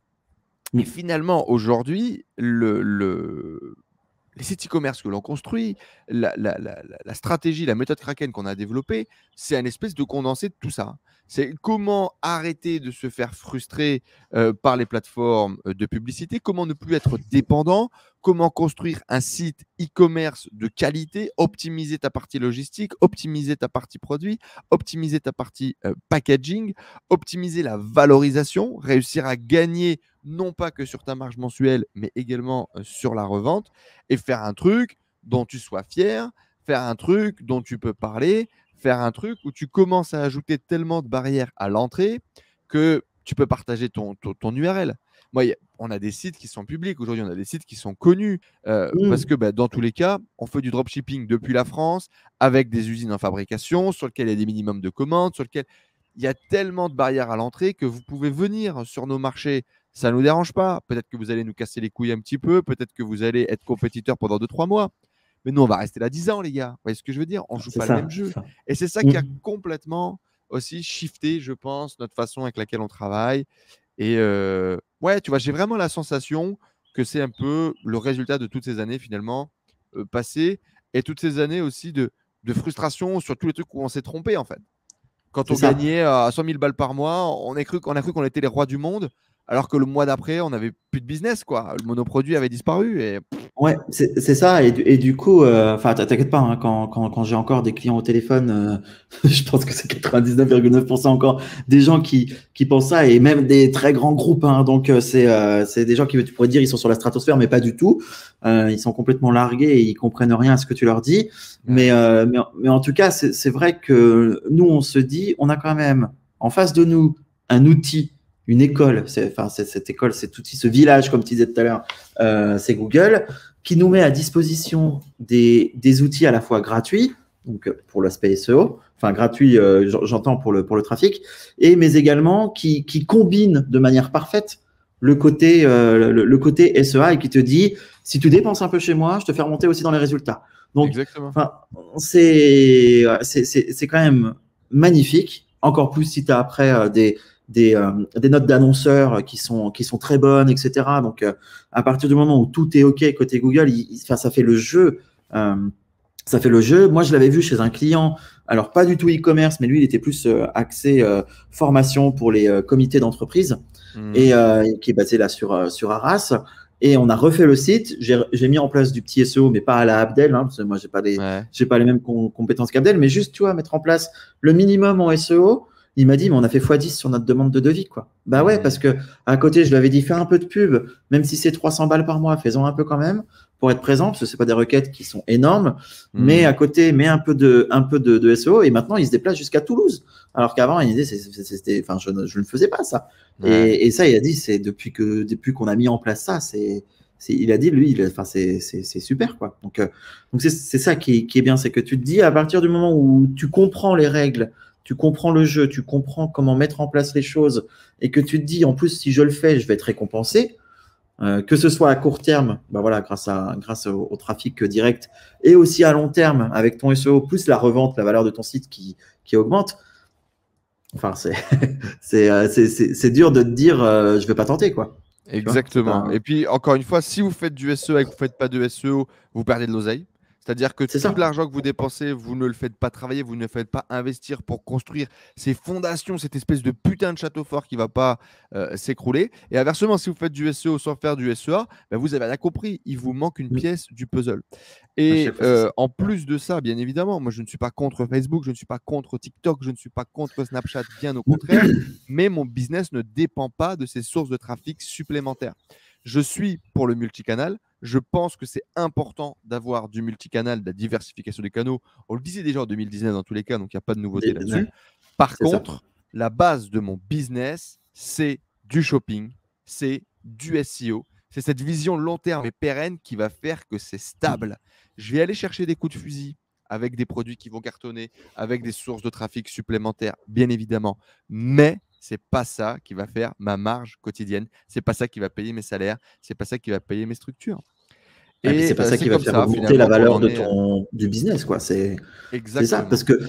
Et finalement, aujourd'hui, les sites e-commerce que l'on construit, la stratégie, la méthode Kraken qu'on a développée, c'est un espèce de condensé de tout ça. C'est comment arrêter de se faire frustrer par les plateformes de publicité, comment ne plus être dépendant, comment construire un site e-commerce de qualité, optimiser ta partie logistique, optimiser ta partie produit, optimiser ta partie packaging, optimiser la valorisation, réussir à gagner non pas que sur ta marge mensuelle, mais également sur la revente, et faire un truc dont tu sois fier, faire un truc dont tu peux parler, faire un truc où tu commences à ajouter tellement de barrières à l'entrée que tu peux partager ton URL. Moi, on a des sites qui sont publics. Aujourd'hui, on a des sites qui sont connus parce que dans tous les cas, on fait du dropshipping depuis la France avec des usines en fabrication sur lesquelles il y a des minimums de commandes, sur lesquelles il y a tellement de barrières à l'entrée que vous pouvez venir sur nos marchés. Ça ne nous dérange pas. Peut-être que vous allez nous casser les couilles un petit peu. Peut-être que vous allez être compétiteur pendant 2-3 mois. Mais nous, on va rester là 10 ans, les gars. Vous voyez ce que je veux dire? On ne joue pas le même jeu. Et c'est ça qui a complètement aussi shifté, je pense, notre façon avec laquelle on travaille. Et ouais, tu vois, j'ai vraiment la sensation que c'est un peu le résultat de toutes ces années, finalement, passées. Et toutes ces années aussi de frustration sur tous les trucs où on s'est trompé, en fait. Quand on gagnait à 100 000 balles par mois, on a cru qu'on était les rois du monde, alors que le mois d'après, on n'avait plus de business, quoi. Le monoproduit avait disparu. Et ouais, c'est ça. Et du coup, enfin, t'inquiète pas, hein, quand j'ai encore des clients au téléphone, je pense que c'est 99,9% encore des gens qui pensent ça, et même des très grands groupes. Hein, donc, c'est des gens qui, tu pourrais dire, ils sont sur la stratosphère, mais pas du tout. Ils sont complètement largués et ils comprennent rien à ce que tu leur dis. Mais en tout cas, c'est vrai que nous, on se dit, on a quand même en face de nous un outil, une école, cette école, cet outil, ce village, comme tu disais tout à l'heure, c'est Google, qui nous met à disposition des outils à la fois gratuits, donc pour l'aspect SEO, enfin gratuit, j'entends pour le trafic, mais également qui combine de manière parfaite le côté SEA, et qui te dit, si tu dépenses un peu chez moi, je te fais remonter aussi dans les résultats. Donc, c'est quand même magnifique. Encore plus si tu as après des notes d'annonceurs qui sont très bonnes, etc. Donc, à partir du moment où tout est OK côté Google, ça fait le jeu. Ça fait le jeu. Moi, je l'avais vu chez un client, alors pas du tout e-commerce, mais lui, il était plus axé formation pour les comités d'entreprise, et qui est basé là sur Arras. Et on a refait le site. J'ai mis en place du petit SEO, mais pas à la Abdel, hein, parce que moi, j'ai pas les mêmes compétences qu'Abdel, mais juste, tu vois, mettre en place le minimum en SEO. Il m'a dit, mais on a fait x10 sur notre demande de devis, quoi. Bah ouais, parce que à côté, je lui avais dit, fais un peu de pub, même si c'est 300 balles par mois, faisons un peu quand même pour être présent, parce que c'est pas des requêtes qui sont énormes, mais à côté, mets un peu de SEO. Et maintenant, il se déplace jusqu'à Toulouse. Alors qu'avant, il disait, enfin, je ne faisais pas ça. Et ça, il a dit, c'est depuis qu'on a mis en place ça, il a dit, lui, c'est super, quoi. Donc c'est ça qui est bien, c'est que tu te dis, à partir du moment où tu comprends les règles, tu comprends le jeu, tu comprends comment mettre en place les choses, et que tu te dis, en plus, si je le fais, je vais être récompensé, que ce soit à court terme, bah voilà, grâce au trafic direct, et aussi à long terme, avec ton SEO, plus la revente, la valeur de ton site qui augmente. Enfin, c'est dur de te dire, je vais pas tenter, quoi. Exactement. Et puis, encore une fois, si vous faites du SEO et que vous ne faites pas de SEO, vous perdez de l'oseille. C'est-à-dire que tout l'argent que vous dépensez, vous ne le faites pas travailler, vous ne le faites pas investir pour construire ces fondations, cette espèce de putain de château fort qui ne va pas s'écrouler. Et inversement, si vous faites du SEO sans faire du SEA, ben vous avez rien compris. Il vous manque une pièce du puzzle. Et en plus de ça, bien évidemment, moi je ne suis pas contre Facebook, je ne suis pas contre TikTok, je ne suis pas contre Snapchat, bien au contraire. Mais mon business ne dépend pas de ces sources de trafic supplémentaires. Je suis pour le multicanal. Je pense que c'est important d'avoir du multicanal, de la diversification des canaux. On le disait déjà en 2019 dans tous les cas, donc il n'y a pas de nouveauté là-dessus. Par contre, la base de mon business, c'est du shopping, c'est du SEO. C'est cette vision long terme et pérenne qui va faire que c'est stable. Je vais aller chercher des coups de fusil avec des produits qui vont cartonner, avec des sources de trafic supplémentaires, bien évidemment. Mais c'est pas ça qui va faire ma marge quotidienne. C'est pas ça qui va payer mes salaires. C'est pas ça qui va payer mes structures. Et c'est pas ça qui va faire augmenter la valeur du business, quoi. C'est ça, parce que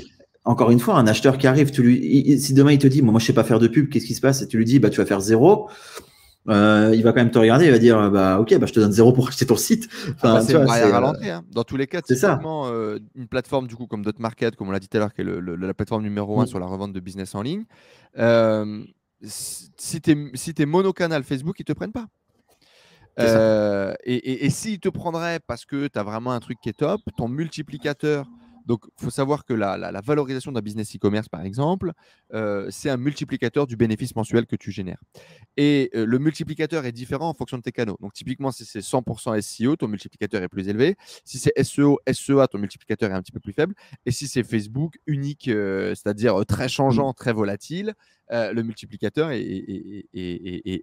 encore une fois, un acheteur qui arrive, si demain il te dit, moi je sais pas faire de pub, qu'est-ce qui se passe? Et tu lui dis, bah tu vas faire 0. Il va quand même te regarder, il va dire, bah ok, bah je te donne 0 pour acheter ton site. Enfin, c'est une barrière à l'entrée. Hein. Dans tous les cas, typiquement, une plateforme du coup comme Dotmarket, comme on l'a dit tout à l'heure, qui est la plateforme numéro 1 sur la revente de business en ligne. Si tu es monocanal Facebook, ils ne te prennent pas. Et s'ils te prendraient parce que tu as vraiment un truc qui est top, ton multiplicateur Donc, il faut savoir que la valorisation d'un business e-commerce, par exemple, c'est un multiplicateur du bénéfice mensuel que tu génères. Et le multiplicateur est différent en fonction de tes canaux. Donc, typiquement, si c'est 100% SEO, ton multiplicateur est plus élevé. Si c'est SEO, SEA, ton multiplicateur est un petit peu plus faible. Et si c'est Facebook, unique, c'est-à-dire très changeant, très volatile, le multiplicateur est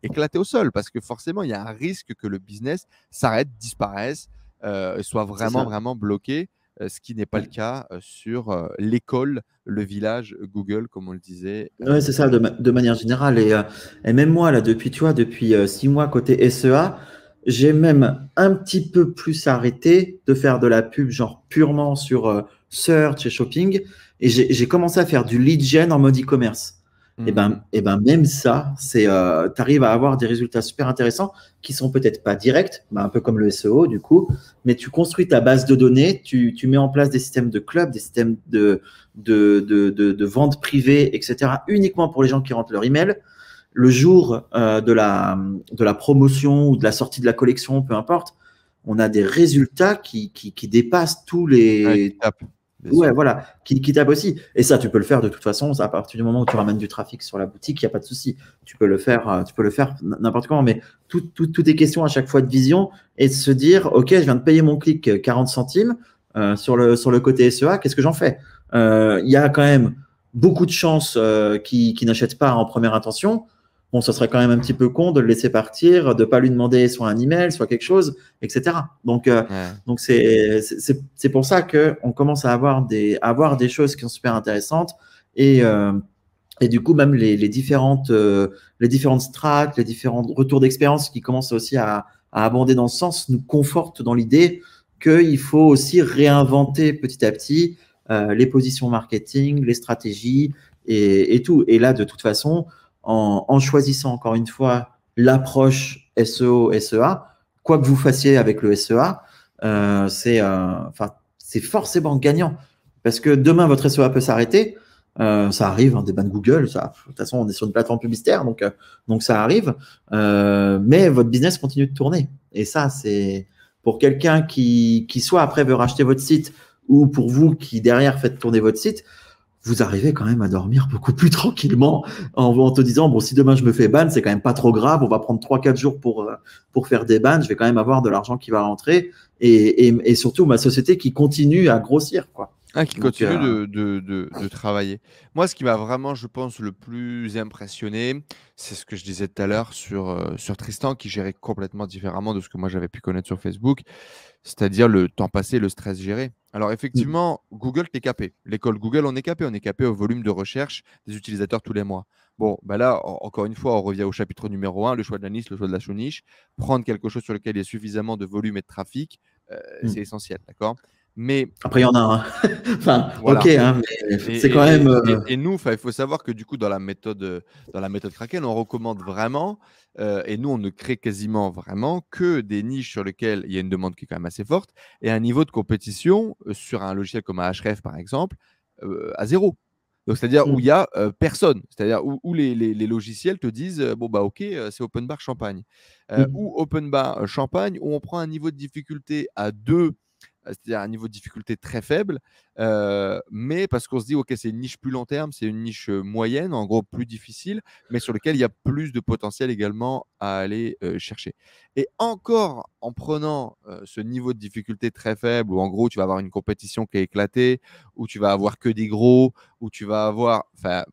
éclaté au sol parce que forcément, il y a un risque que le business s'arrête, disparaisse, soit C'est vraiment, ça. vraiment bloqué, ce qui n'est pas le Ouais. cas sur l'école, le village Google, comme on le disait. Ouais, c'est ça, de manière générale. Et même moi, là, depuis, tu vois, depuis 6 mois côté SEA, j'ai même un petit peu plus arrêté de faire de la pub, genre purement sur search et shopping. Et j'ai commencé à faire du lead gen en mode e-commerce. Hmm. Et ben même ça, tu arrives à avoir des résultats super intéressants qui sont peut-être pas directs, ben, un peu comme le SEO du coup, mais tu construis ta base de données, tu mets en place des systèmes de clubs, des systèmes de vente privée, etc., uniquement pour les gens qui rentrent leur email. Le jour de la promotion ou de la sortie de la collection, peu importe, on a des résultats qui dépassent tous Ouais, qui les. tape, bien Ouais, sûr. voilà, qui tapent aussi. Et ça, tu peux le faire de toute façon. À partir du moment où tu ramènes du trafic sur la boutique, il n'y a pas de souci. Tu peux le faire n'importe comment. Mais tout est question à chaque fois de vision et de se dire, OK, je viens de payer mon clic 40 centimes sur le côté SEA, qu'est-ce que j'en fais? Il y a quand même beaucoup de chances qui n'achètent pas en première intention. Bon, ça serait quand même un petit peu con de le laisser partir, de ne pas lui demander soit un email, soit quelque chose, etc. Ouais. Donc c'est pour ça qu'on commence à avoir des choses qui sont super intéressantes et et du coup, même les différentes strates, les différents retours d'expérience qui commencent aussi à abonder dans ce sens nous confortent dans l'idée qu'il faut aussi réinventer petit à petit les positions marketing, les stratégies et tout. Et là, de toute façon, en choisissant encore une fois l'approche SEO, SEA, quoi que vous fassiez avec le SEA, enfin, c'est forcément gagnant. Parce que demain, votre SEA peut s'arrêter. Ça arrive, hein, des bans Google. Ça, de toute façon, on est sur une plateforme publicitaire, donc ça arrive. Mais votre business continue de tourner. Et ça, c'est pour quelqu'un qui soit après veut racheter votre site ou pour vous qui derrière faites tourner votre site, vous arrivez quand même à dormir beaucoup plus tranquillement en te disant, bon, si demain je me fais ban, c'est quand même pas trop grave, on va prendre 3 4 jours pour faire des bans, je vais quand même avoir de l'argent qui va rentrer et surtout ma société qui continue à grossir, quoi. Ah, qui Donc, continue de travailler. Moi, ce qui m'a vraiment, je pense, le plus impressionné, c'est ce que je disais tout à l'heure sur Tristan, qui gérait complètement différemment de ce que moi j'avais pu connaître sur Facebook, c'est-à-dire le temps passé, le stress géré. Alors, effectivement, Google, t'es capé. L'école Google, on est capé au volume de recherche des utilisateurs tous les mois. Bon, bah là, encore une fois, on revient au chapitre numéro 1, le choix de la niche, le choix de la sous-niche. Prendre quelque chose sur lequel il y a suffisamment de volume et de trafic, c'est essentiel, d'accord? Mais après, il y en a un. Enfin, ok, voilà. hein, mais Et, c'est quand même. et nous, il faut savoir que du coup, dans la méthode Kraken, on recommande vraiment, et nous, on ne crée quasiment vraiment que des niches sur lesquelles il y a une demande qui est quand même assez forte et un niveau de compétition sur un logiciel comme un Ahref, par exemple, à zéro. Donc, c'est-à-dire où il y a personne, c'est-à-dire où les logiciels te disent bon, bah, ok, c'est open bar champagne. Ou open bar champagne, où on prend un niveau de difficulté à 2, c'est-à-dire un niveau de difficulté très faible, mais parce qu'on se dit, OK, c'est une niche plus long terme, c'est une niche moyenne, en gros plus difficile, mais sur lequel il y a plus de potentiel également à aller chercher. Et encore en prenant ce niveau de difficulté très faible, où en gros tu vas avoir une compétition qui est éclatée, où tu vas avoir que des gros, où tu vas avoir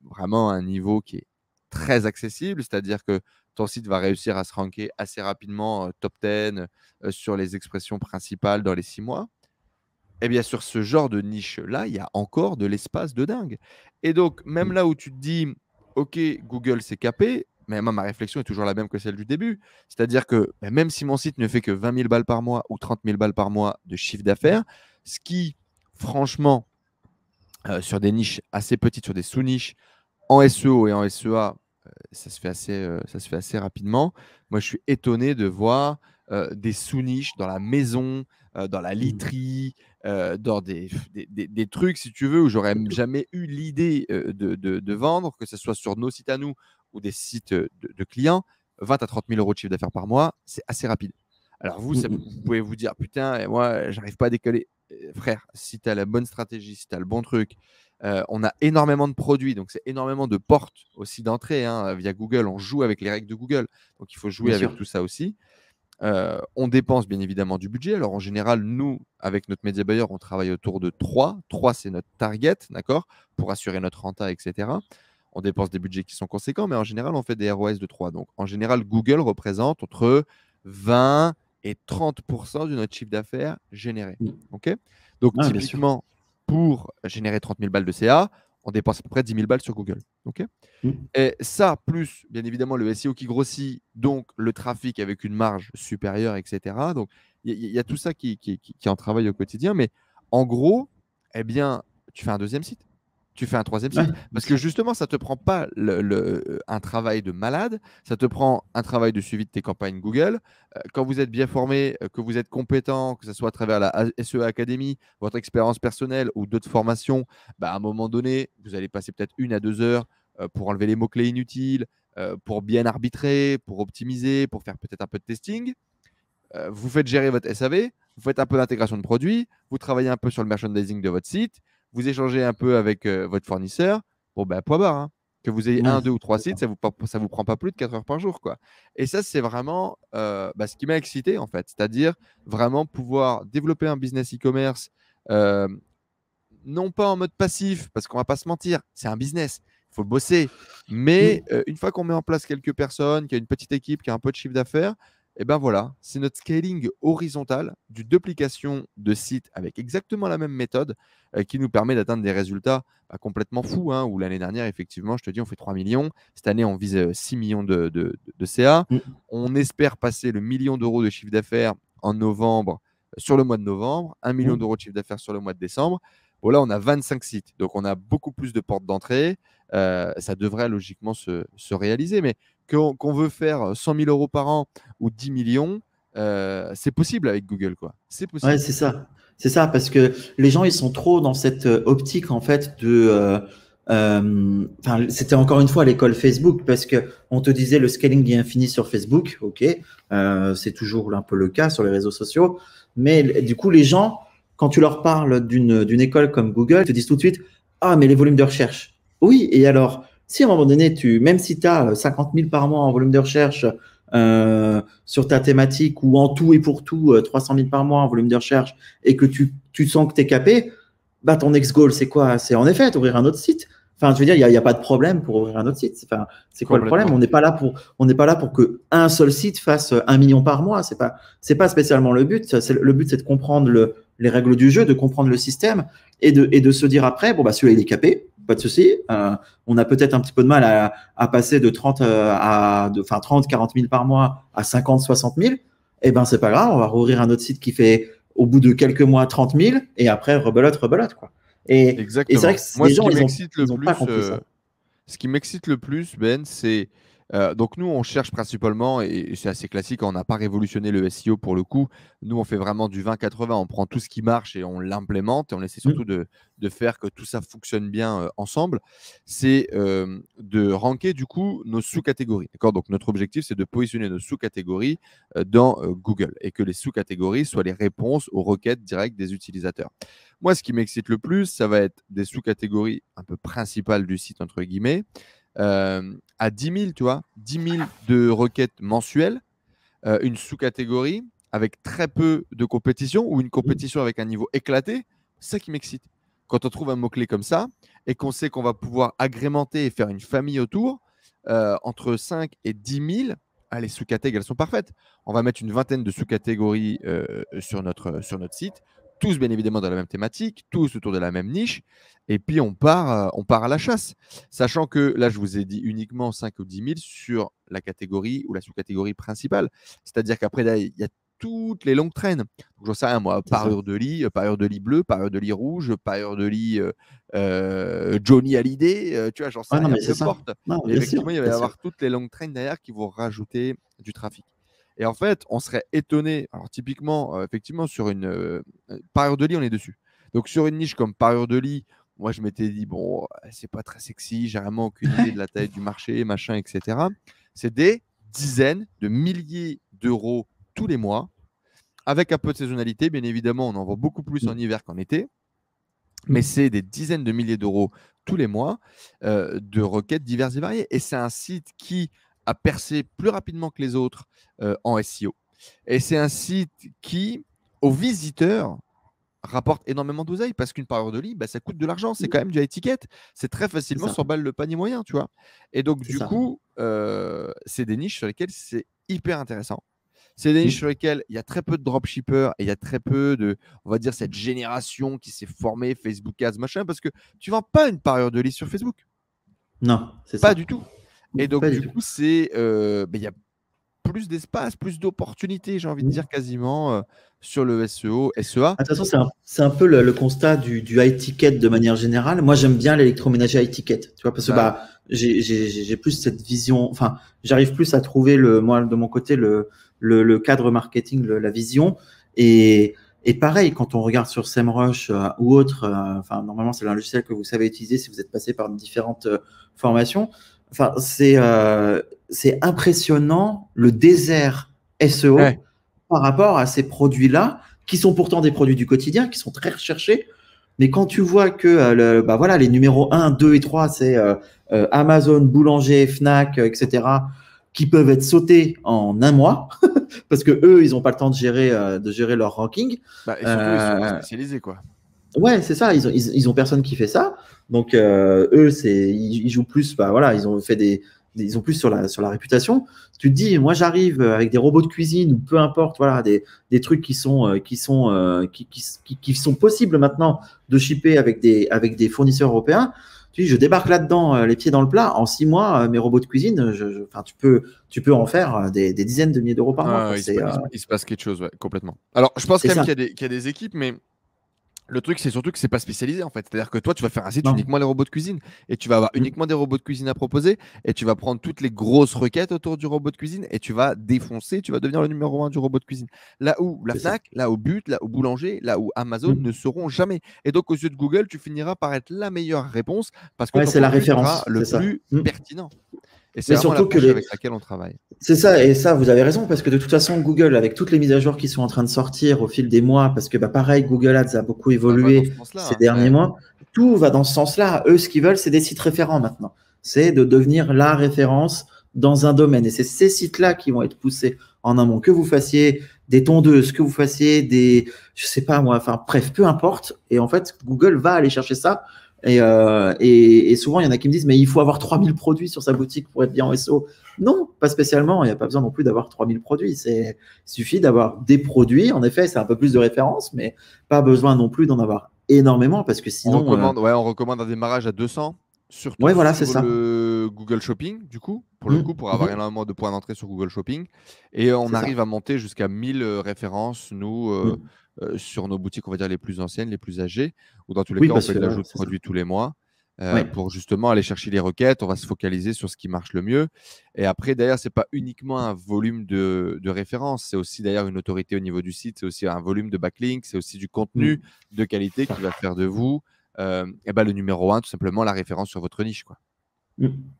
vraiment un niveau qui est très accessible, c'est-à-dire que ton site va réussir à se ranker assez rapidement top 10 sur les expressions principales dans les 6 mois. Eh bien, sur ce genre de niche-là, il y a encore de l'espace de dingue. Et donc, même là où tu te dis, OK, Google s'est capé, mais moi, ma réflexion est toujours la même que celle du début. C'est-à-dire que même si mon site ne fait que 20 000 balles par mois ou 30 000 balles par mois de chiffre d'affaires, ce qui, franchement, sur des niches assez petites, sur des sous-niches, en SEO et en SEA, ça se fait assez rapidement. Moi, je suis étonné de voir des sous-niches dans la maison, dans la literie, dans des trucs, si tu veux, où j'aurais jamais eu l'idée de vendre, que ce soit sur nos sites à nous ou des sites de clients. 20 à 30 000 euros de chiffre d'affaires par mois, c'est assez rapide. Alors vous, vous pouvez vous dire, putain, et moi, j'arrive pas à décoller. frère, si tu as la bonne stratégie, si tu as le bon truc, on a énormément de produits, donc c'est énormément de portes aussi d'entrée via Google. On joue avec les règles de Google, donc il faut Bien jouer avec sûr. tout ça aussi. On dépense bien évidemment du budget. Alors en général, nous, avec notre média buyer, on travaille autour de 3. 3, c'est notre target, d'accord, pour assurer notre renta, etc. On dépense des budgets qui sont conséquents, mais en général, on fait des ROS de 3. Donc en général, Google représente entre 20 et 30% de notre chiffre d'affaires généré. Mm. OK. Donc Ah, bien sûr. typiquement, pour générer 30 000 balles de CA, on dépense à peu près 10 000 balles sur Google. OK. Mm. Et ça, plus bien évidemment le SEO qui grossit, donc le trafic avec une marge supérieure, etc. Donc il y a tout ça qui en travaille au quotidien. Mais en gros, eh bien, tu fais un deuxième site, tu fais un troisième Ouais, site. bien Parce que sûr. justement, ça ne te prend pas un travail de malade, ça te prend un travail de suivi de tes campagnes Google. Quand vous êtes bien formé, que vous êtes compétent, que ce soit à travers la SEO Academy, votre expérience personnelle ou d'autres formations, bah, à un moment donné, vous allez passer peut-être 1 à 2 heures pour enlever les mots-clés inutiles, pour bien arbitrer, pour optimiser, pour faire peut-être un peu de testing. Vous faites gérer votre SAV, vous faites un peu d'intégration de produits, vous travaillez un peu sur le merchandising de votre site, vous échangez un peu avec votre fournisseur. Bon, ben, point barre. Que vous ayez Ouais, 1, 2 ou 3 sites, d'accord. ça vous prend pas plus de 4 heures par jour, quoi. Et ça, c'est vraiment ce qui m'a excité, en fait. C'est-à-dire vraiment pouvoir développer un business e-commerce, euh, non pas en mode passif, parce qu'on va pas se mentir, c'est un business, il faut bosser. Mais Mm. une fois qu'on met en place quelques personnes, qu'il y a une petite équipe, qui a un peu de chiffre d'affaires, et ben voilà, c'est notre scaling horizontal du duplication de sites avec exactement la même méthode qui nous permet d'atteindre des résultats complètement fous. Où l'année dernière, effectivement, je te dis, on fait 3 millions. Cette année, on vise 6 millions de CA. Mm. On espère passer le million d'euros de chiffre d'affaires en novembre, sur le mois de novembre, 1 million Mm. d'euros de chiffre d'affaires sur le mois de décembre. Bon, là, on a 25 sites, donc on a beaucoup plus de portes d'entrée. Ça devrait logiquement se réaliser. Mais qu'on veut faire 100 000 euros par an ou 10 millions, c'est possible avec Google, quoi. C'est Ouais, possible. c'est ça. C'est ça, parce que les gens, ils sont trop dans cette optique, en fait, enfin, c'était encore une fois à l'école Facebook, parce que on te disait le scaling est infini sur Facebook, ok, c'est toujours un peu le cas sur les réseaux sociaux, mais du coup, les gens, quand tu leur parles d'une école comme Google, ils te disent tout de suite, ah, mais les volumes de recherche. Oui, et alors, si à un moment donné, même si tu as 50 000 par mois en volume de recherche, sur ta thématique ou en tout et pour tout 300 000 par mois en volume de recherche et que tu sens que tu es capé, bah, ton next goal, c'est quoi? C'est en effet d'ouvrir un autre site. Enfin, je veux dire, il n'y a pas de problème pour ouvrir un autre site. Enfin, c'est quoi le problème? Complètement. On n'est pas là pour que un seul site fasse 1 million par mois. C'est pas spécialement le but. Le but, c'est de comprendre les règles du jeu, de comprendre le système et de se dire après, bon, bah, celui-là, il est capé. Pas de souci. On a peut-être un petit peu de mal à passer de 30 30, 40 000 par mois à 50, 60 000. Eh ben, c'est pas grave. On va rouvrir un autre site qui fait, au bout de quelques mois, 30 000 et après, rebelote, quoi. Et c'est vrai que Exactement. Moi, les gens, ils ont pas compris ça. ce qui m'excite le plus, Ben, c'est donc nous, on cherche principalement, et c'est assez classique, on n'a pas révolutionné le SEO pour le coup. Nous, on fait vraiment du 20-80, on prend tout ce qui marche et on l'implémente, et on essaie surtout Mm. de faire que tout ça fonctionne bien ensemble. C'est de ranker du coup nos sous-catégories. D'accord. Donc notre objectif, c'est de positionner nos sous-catégories dans Google et que les sous-catégories soient les réponses aux requêtes directes des utilisateurs. Moi, ce qui m'excite le plus, ça va être des sous-catégories un peu principales du site, entre guillemets, à 10 000, tu vois, 10 000 de requêtes mensuelles, une sous-catégorie avec très peu de compétition ou une Mm. compétition avec un niveau éclaté. C'est ça qui m'excite. Quand on trouve un mot-clé comme ça et qu'on sait qu'on va pouvoir agrémenter et faire une famille autour, entre 5 et 10 000, les sous-catégories, elles sont parfaites. On va mettre une vingtaine de sous-catégories sur notre site, tous bien évidemment dans la même thématique, tous autour de la même niche. Et puis on part à la chasse. Sachant que là, je vous ai dit uniquement 5 ou 10 000 sur la catégorie ou la sous-catégorie principale. C'est-à-dire qu'après, là, il y a toutes les longues traînes. Donc, j'en sais rien, moi, C'est ça. parure de lit bleu, parure de lit rouge, parure de lit Johnny Hallyday, tu vois, j'en sais Ouais, non, rien, mais c'est peu ça. importe. Non, Mais bien sûr, effectivement, il va y bien sûr. avoir toutes les longues traînes derrière qui vont rajouter du trafic. Et en fait, on serait étonné. Alors, typiquement, effectivement, sur une parure de lit, on est dessus. Donc, sur une niche comme parure de lit, moi, je m'étais dit, bon, c'est pas très sexy, j'ai vraiment aucune idée de la taille du marché, machin, etc. C'est des dizaines de milliers d'euros tous les mois avec un peu de saisonnalité. Bien évidemment, on en vend beaucoup plus en hiver qu'en été. Mais c'est des dizaines de milliers d'euros tous les mois de requêtes diverses et variées. Et c'est un site qui a percé plus rapidement que les autres en SEO. Et c'est un site qui, aux visiteurs, rapporte énormément d'oseille parce qu'une parure de lit, ça coûte de l'argent. C'est quand même du high ticket. C'est très facilement 100 balles le panier moyen, tu vois. Et donc, du coup, c'est des niches sur lesquelles c'est hyper intéressant. C'est des niches sur lesquelles il y a très peu de dropshippers et il y a très peu de, on va dire, cette génération qui s'est formée, Facebook Ads, machin, parce que tu ne vends pas une parure de lit sur Facebook. Non, c'est ça. Pas du tout. Et donc, du coup, c'est, il y a plus d'espace, plus d'opportunités, j'ai envie de dire quasiment sur le SEO, SEA. De toute façon, c'est un peu le constat du high ticket de manière générale. Moi, j'aime bien l'électroménager high ticket, tu vois, parce que j'ai plus cette vision. Enfin, j'arrive plus à trouver moi de mon côté le cadre marketing, la vision. Et pareil, quand on regarde sur SEMrush ou autre, enfin normalement c'est un logiciel que vous savez utiliser si vous êtes passé par différentes formations. Enfin, c'est impressionnant le désert SEO par rapport à ces produits-là, qui sont pourtant des produits du quotidien, qui sont très recherchés. Mais quand tu vois que voilà, les numéros 1, 2 et 3, c'est Amazon, Boulanger, Fnac, etc., qui peuvent être sautés en un mois, parce que eux, ils n'ont pas le temps de gérer leur ranking. Et surtout, ils sont pas spécialisés, quoi. Ouais, c'est ça. Ils ont personne qui fait ça. Donc eux, ils jouent plus. Voilà, ils ont plus sur la réputation. Tu te dis, moi, j'arrive avec des robots de cuisine ou peu importe, voilà, des trucs qui sont possibles maintenant de shipper avec des fournisseurs européens. Tu dis, je débarque là-dedans, les pieds dans le plat. En 6 mois, mes robots de cuisine, tu peux en faire des dizaines de milliers d'euros par mois. Il se passe quelque chose, ouais, complètement. Alors, je pense quand même qu'il y a des équipes, mais le truc, c'est surtout que c'est pas spécialisé en fait. C'est-à-dire que toi, tu vas faire un site uniquement les robots de cuisine et tu vas avoir uniquement des robots de cuisine à proposer et tu vas prendre toutes les grosses requêtes autour du robot de cuisine et tu vas défoncer, tu vas devenir le numéro 1 du robot de cuisine. Là où la Fnac, là où But, là où Boulanger, là où Amazon ne seront jamais. Et donc, aux yeux de Google, tu finiras par être la meilleure réponse parce que c'est la référence, le plus pertinent. Et c'est vraiment l'approche avec laquelle on travaille. C'est ça, et ça, vous avez raison, parce que de toute façon, Google, avec toutes les mises à jour qui sont en train de sortir au fil des mois, parce que pareil, Google Ads a beaucoup évolué ces derniers mois, tout va dans ce sens-là. Eux, ce qu'ils veulent, c'est des sites référents maintenant. C'est de devenir la référence dans un domaine. Et c'est ces sites-là qui vont être poussés en amont. Que vous fassiez des tondeuses, que vous fassiez je sais pas moi, enfin bref, peu importe. Et en fait, Google va aller chercher ça. Et souvent, il y en a qui me disent, mais il faut avoir 3000 produits sur sa boutique pour être bien en SEO. Non, pas spécialement. Il n'y a pas besoin non plus d'avoir 3000 produits. Il suffit d'avoir des produits. En effet, c'est un peu plus de références, mais pas besoin non plus d'en avoir énormément parce que sinon. On recommande un démarrage à 200. Surtout sur le Google Shopping, du coup, pour avoir énormément de points d'entrée sur Google Shopping. Et on arrive à monter jusqu'à 1000 références, nous, sur nos boutiques, on va dire, les plus anciennes, les plus âgées, ou dans tous les cas, on fait de l'ajout de produits tous les mois pour justement aller chercher les requêtes. On va se focaliser sur ce qui marche le mieux. Et après, d'ailleurs, ce n'est pas uniquement un volume de références, c'est aussi d'ailleurs une autorité au niveau du site, c'est aussi un volume de backlink, c'est aussi du contenu de qualité qui va faire de vous le numéro 1, tout simplement la référence sur votre niche, quoi.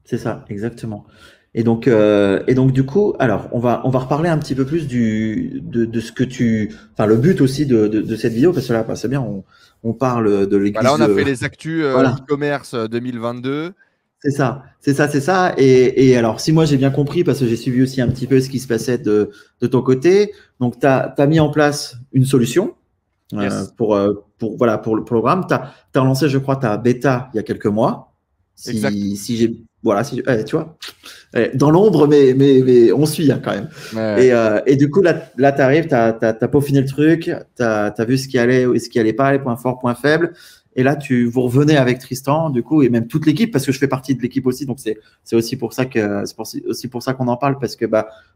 C'est ça, exactement. Et donc du coup, alors on va reparler un petit peu plus de ce que le but aussi de cette vidéo, parce que là, c'est bien, on parle de l'église. Là, on a fait les actus e-commerce 2022. C'est ça. Et alors, si moi j'ai bien compris, parce que j'ai suivi aussi un petit peu ce qui se passait de ton côté, donc tu as mis en place une solution. Pour le programme. Tu as lancé, je crois, ta bêta il y a quelques mois. Tu vois, dans l'ombre, mais on suit quand même. Et du coup, là tu arrives, tu as peaufiné le truc, tu as vu ce qui allait et ce qui allait pas, les points forts, points faibles. Et là, vous revenez avec Tristan, du coup, et même toute l'équipe, parce que je fais partie de l'équipe aussi. Donc, c'est aussi pour ça qu'on en parle, parce que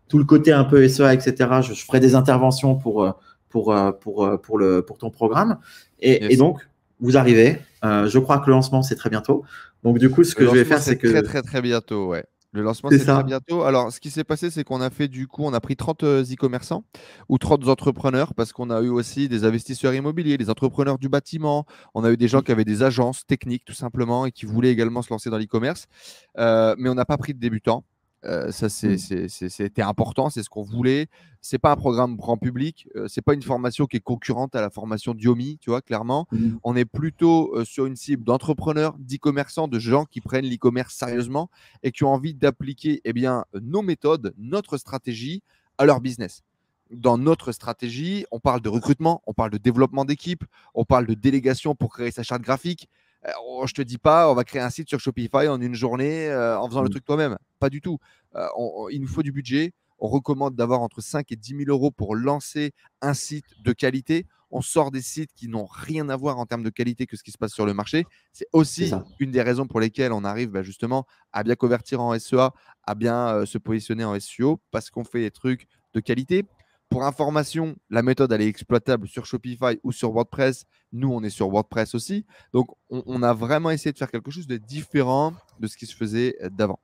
tout le côté un peu SEA, etc., je ferai des interventions pour ton programme. Et donc, vous arrivez. Je crois que le lancement, c'est très bientôt. Donc, du coup, ce que je vais faire, c'est que… Très, très, très bientôt, ouais. Le lancement, c'est très bientôt. Alors, ce qui s'est passé, c'est qu'on a fait, du coup, on a pris 30 e-commerçants ou 30 entrepreneurs parce qu'on a eu aussi des investisseurs immobiliers, des entrepreneurs du bâtiment. On a eu des gens qui avaient des agences techniques, tout simplement, et qui voulaient également se lancer dans l'e-commerce. Mais on n'a pas pris de débutants. Ça, Mm. c'était important, c'est ce qu'on voulait. C'est pas un programme grand public, c'est pas une formation qui est concurrente à la formation Diomi, tu vois, clairement. Mm. On est plutôt sur une cible d'entrepreneurs, d'e-commerçants, de gens qui prennent l'e-commerce sérieusement et qui ont envie d'appliquer nos méthodes, notre stratégie à leur business. Dans notre stratégie, on parle de recrutement, on parle de développement d'équipe, on parle de délégation pour créer sa charte graphique. Je te dis pas, on va créer un site sur Shopify en une journée en faisant le Mm. truc toi-même. Pas du tout. Il nous faut du budget. On recommande d'avoir entre 5 et 10 000 euros pour lancer un site de qualité. On sort des sites qui n'ont rien à voir en termes de qualité que ce qui se passe sur le marché. C'est C'est aussi ça. une des raisons pour lesquelles on arrive justement à bien convertir en SEA, à bien se positionner en SEO, parce qu'on fait des trucs de qualité. Pour information, la méthode elle est exploitable sur Shopify ou sur WordPress. Nous, on est sur WordPress aussi. Donc, on a vraiment essayé de faire quelque chose de différent de ce qui se faisait d'avant.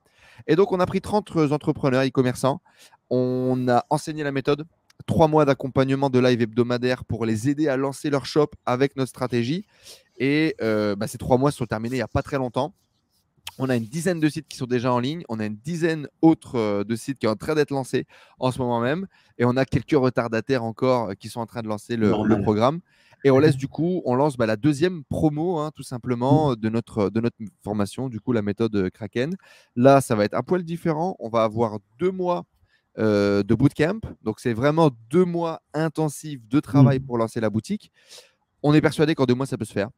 Et donc, on a pris 30 entrepreneurs e-commerçants. On a enseigné la méthode, 3 mois d'accompagnement de live hebdomadaire pour les aider à lancer leur shop avec notre stratégie. Et ces 3 mois se sont terminés il n'y a pas très longtemps. On a une dizaine de sites qui sont déjà en ligne. On a une dizaine autres de sites qui sont en train d'être lancés en ce moment même. Et on a quelques retardataires encore qui sont en train de lancer le Normal. programme. Et on lance la deuxième promo, tout simplement, Mm. de notre formation, du coup, la méthode Kraken. Là, ça va être un poil différent. On va avoir 2 mois de bootcamp. Donc, c'est vraiment 2 mois intensifs de travail Mm. pour lancer la boutique. On est persuadé qu'en 2 mois, ça peut se faire.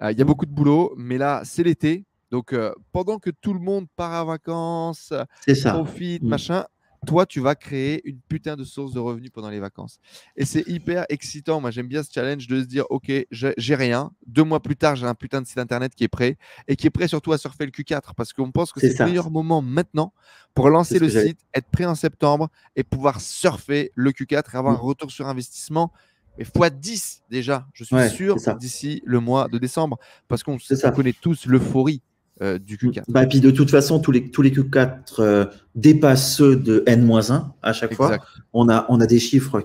Il y a Mm. beaucoup de boulot, mais là, c'est l'été. Donc, pendant que tout le monde part en vacances, C'est ça. profite, Mm. machin, toi, tu vas créer une putain de source de revenus pendant les vacances. Et c'est hyper excitant. Moi, j'aime bien ce challenge de se dire, OK, j'ai rien. 2 mois plus tard, j'ai un putain de site internet qui est prêt et qui est prêt surtout à surfer le Q4 parce qu'on pense que C'est c'est le ça. meilleur moment maintenant pour C'est lancer ce le que j'allais. site, être prêt en septembre et pouvoir surfer le Q4 et avoir un Mm. retour sur investissement mais fois 10 déjà, je suis Ouais, c'est sûr, ça. d'ici le mois de décembre, parce qu'on C'est ça. connaît tous l'euphorie du Mm. Q4. Bah, et puis de toute façon, tous les Q4 dépassent ceux de N-1 à chaque fois. Exact. On a des chiffres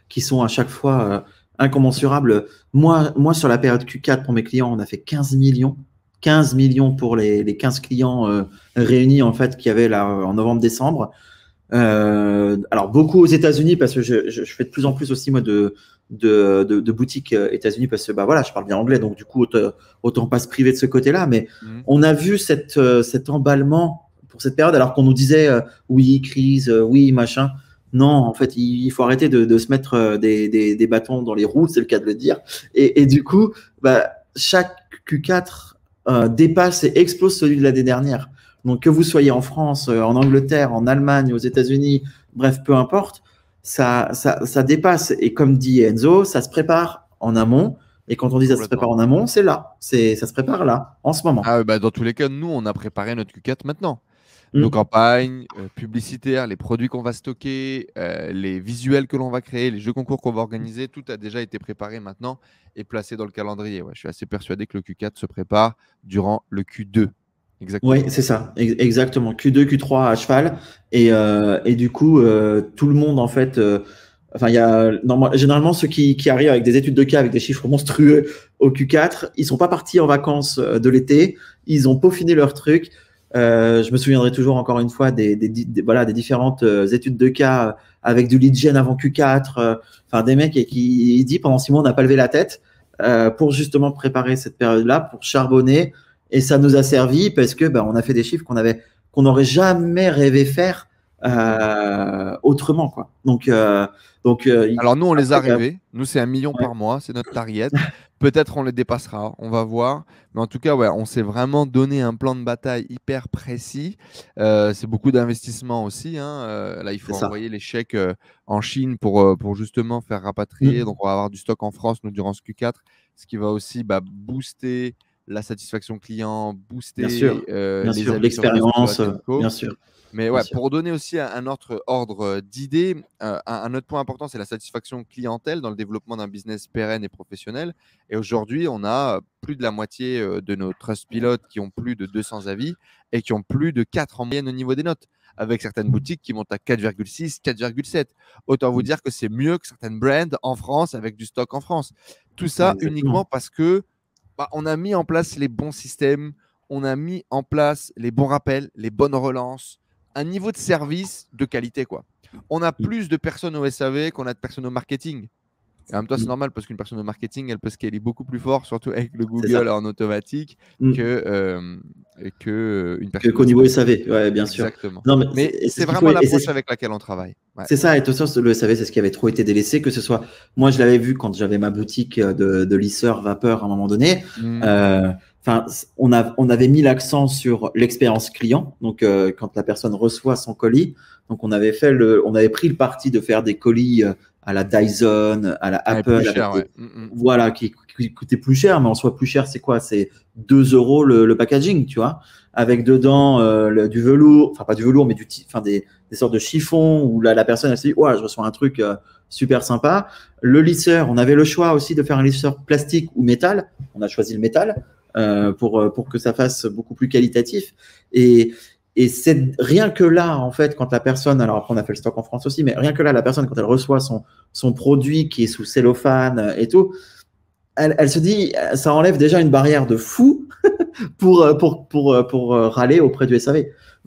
qui sont à chaque fois incommensurables. Moi, sur la période Q4 pour mes clients, on a fait 15 millions. 15 millions pour les 15 clients réunis en fait qu'il y avait là en novembre-décembre. Alors beaucoup aux États-Unis parce que je fais de plus en plus aussi moi de boutiques États-Unis parce que bah voilà je parle bien anglais donc du coup autant pas se priver de ce côté-là, mais on a vu cet emballement pour cette période alors qu'on nous disait oui crise oui machin. Non, en fait il faut arrêter de se mettre des bâtons dans les roues, c'est le cas de le dire, et du coup bah, chaque Q4 dépasse et explose celui de l'année dernière. Donc, que vous soyez en France, en Angleterre, en Allemagne, aux États-Unis, bref, peu importe, ça dépasse. Et comme dit Enzo, ça se prépare en amont. Et quand on dit ça se prépare Complètement. en amont, c'est là. Ça se prépare là, en ce moment. Dans tous les cas, nous, on a préparé notre Q4 maintenant. Nos Mm. campagnes publicitaires, les produits qu'on va stocker, les visuels que l'on va créer, les jeux concours qu'on va organiser, tout a déjà été préparé maintenant et placé dans le calendrier. Ouais, je suis assez persuadé que le Q4 se prépare durant le Q2. Oui, Exactement. c'est ça, exactement. Q2, Q3 à cheval. Et du coup, tout le monde, en fait, enfin, il y a généralement ceux qui arrivent avec des études de cas avec des chiffres monstrueux au Q4, ils sont pas partis en vacances de l'été, ils ont peaufiné leur truc. Je me souviendrai toujours encore une fois voilà, des différentes études de cas avec du lead gen avant Q4, enfin des mecs qui disent pendant 6 mois on n'a pas levé la tête pour justement préparer cette période-là, pour charbonner. Et ça nous a servi parce que on a fait des chiffres qu'on n'aurait jamais rêvé faire autrement quoi. Alors nous, on les a Après, rêvés. Nous, c'est 1 million ouais, par mois, c'est notre target. Peut-être on les dépassera, on va voir. Mais en tout cas, ouais, on s'est vraiment donné un plan de bataille hyper précis. C'est beaucoup d'investissement aussi, hein. Là, il c'est faut ça. envoyer les chèques en Chine pour justement faire rapatrier. Mm. Donc, on va avoir du stock en France, nous, durant ce Q4, ce qui va aussi booster la satisfaction client, booster Bien les sûr, avis sur Trustpilot l'expérience, et Co. bien sûr, Mais bien ouais, sûr. pour donner aussi un autre ordre d'idées, un autre point important, c'est la satisfaction clientèle dans le développement d'un business pérenne et professionnel. Et aujourd'hui, on a plus de la moitié de nos Trustpilot qui ont plus de 200 avis et qui ont plus de 4 en moyenne au niveau des notes, avec certaines boutiques qui montent à 4,6, 4,7. Autant vous Mm. dire que c'est mieux que certaines brands en France avec du stock en France. Tout Ouais, ça uniquement exactement. parce que on a mis en place les bons systèmes, on a mis en place les bons rappels, les bonnes relances, un niveau de service de qualité, quoi. On a plus de personnes au SAV qu'on a de personnes au marketing. Et en même temps, c'est normal parce qu'une personne au marketing, elle peut scaler beaucoup plus fort, surtout avec le Google en automatique, que une personne qu'au niveau SAV. Ouais, bien sûr. Exactement. Non, mais c'est vraiment l'approche avec laquelle on travaille. Ouais. C'est ça, et de toute façon, le SAV, c'est ce qui avait trop été délaissé, que ce soit. Moi, je l'avais vu quand j'avais ma boutique de lisseur vapeur à un moment donné. On avait mis l'accent sur l'expérience client. Donc, quand la personne reçoit son colis, donc on avait pris le parti de faire des colis à la Dyson, à la Apple, voilà, qui coûtait plus cher, mais en soi plus cher, c'est quoi? C'est 2 € le packaging, tu vois, avec dedans du velours, enfin pas du velours, mais des sortes de chiffons où la personne elle s'est dit, ouais, je reçois un truc super sympa. Le lisseur, on avait le choix aussi de faire un lisseur plastique ou métal. On a choisi le métal pour que ça fasse beaucoup plus qualitatif. Et c'est rien que là, en fait, quand la personne, alors après on a fait le stock en France aussi, mais rien que là, la personne, quand elle reçoit son produit qui est sous cellophane et tout, elle se dit, ça enlève déjà une barrière de fou pour râler auprès du SAV.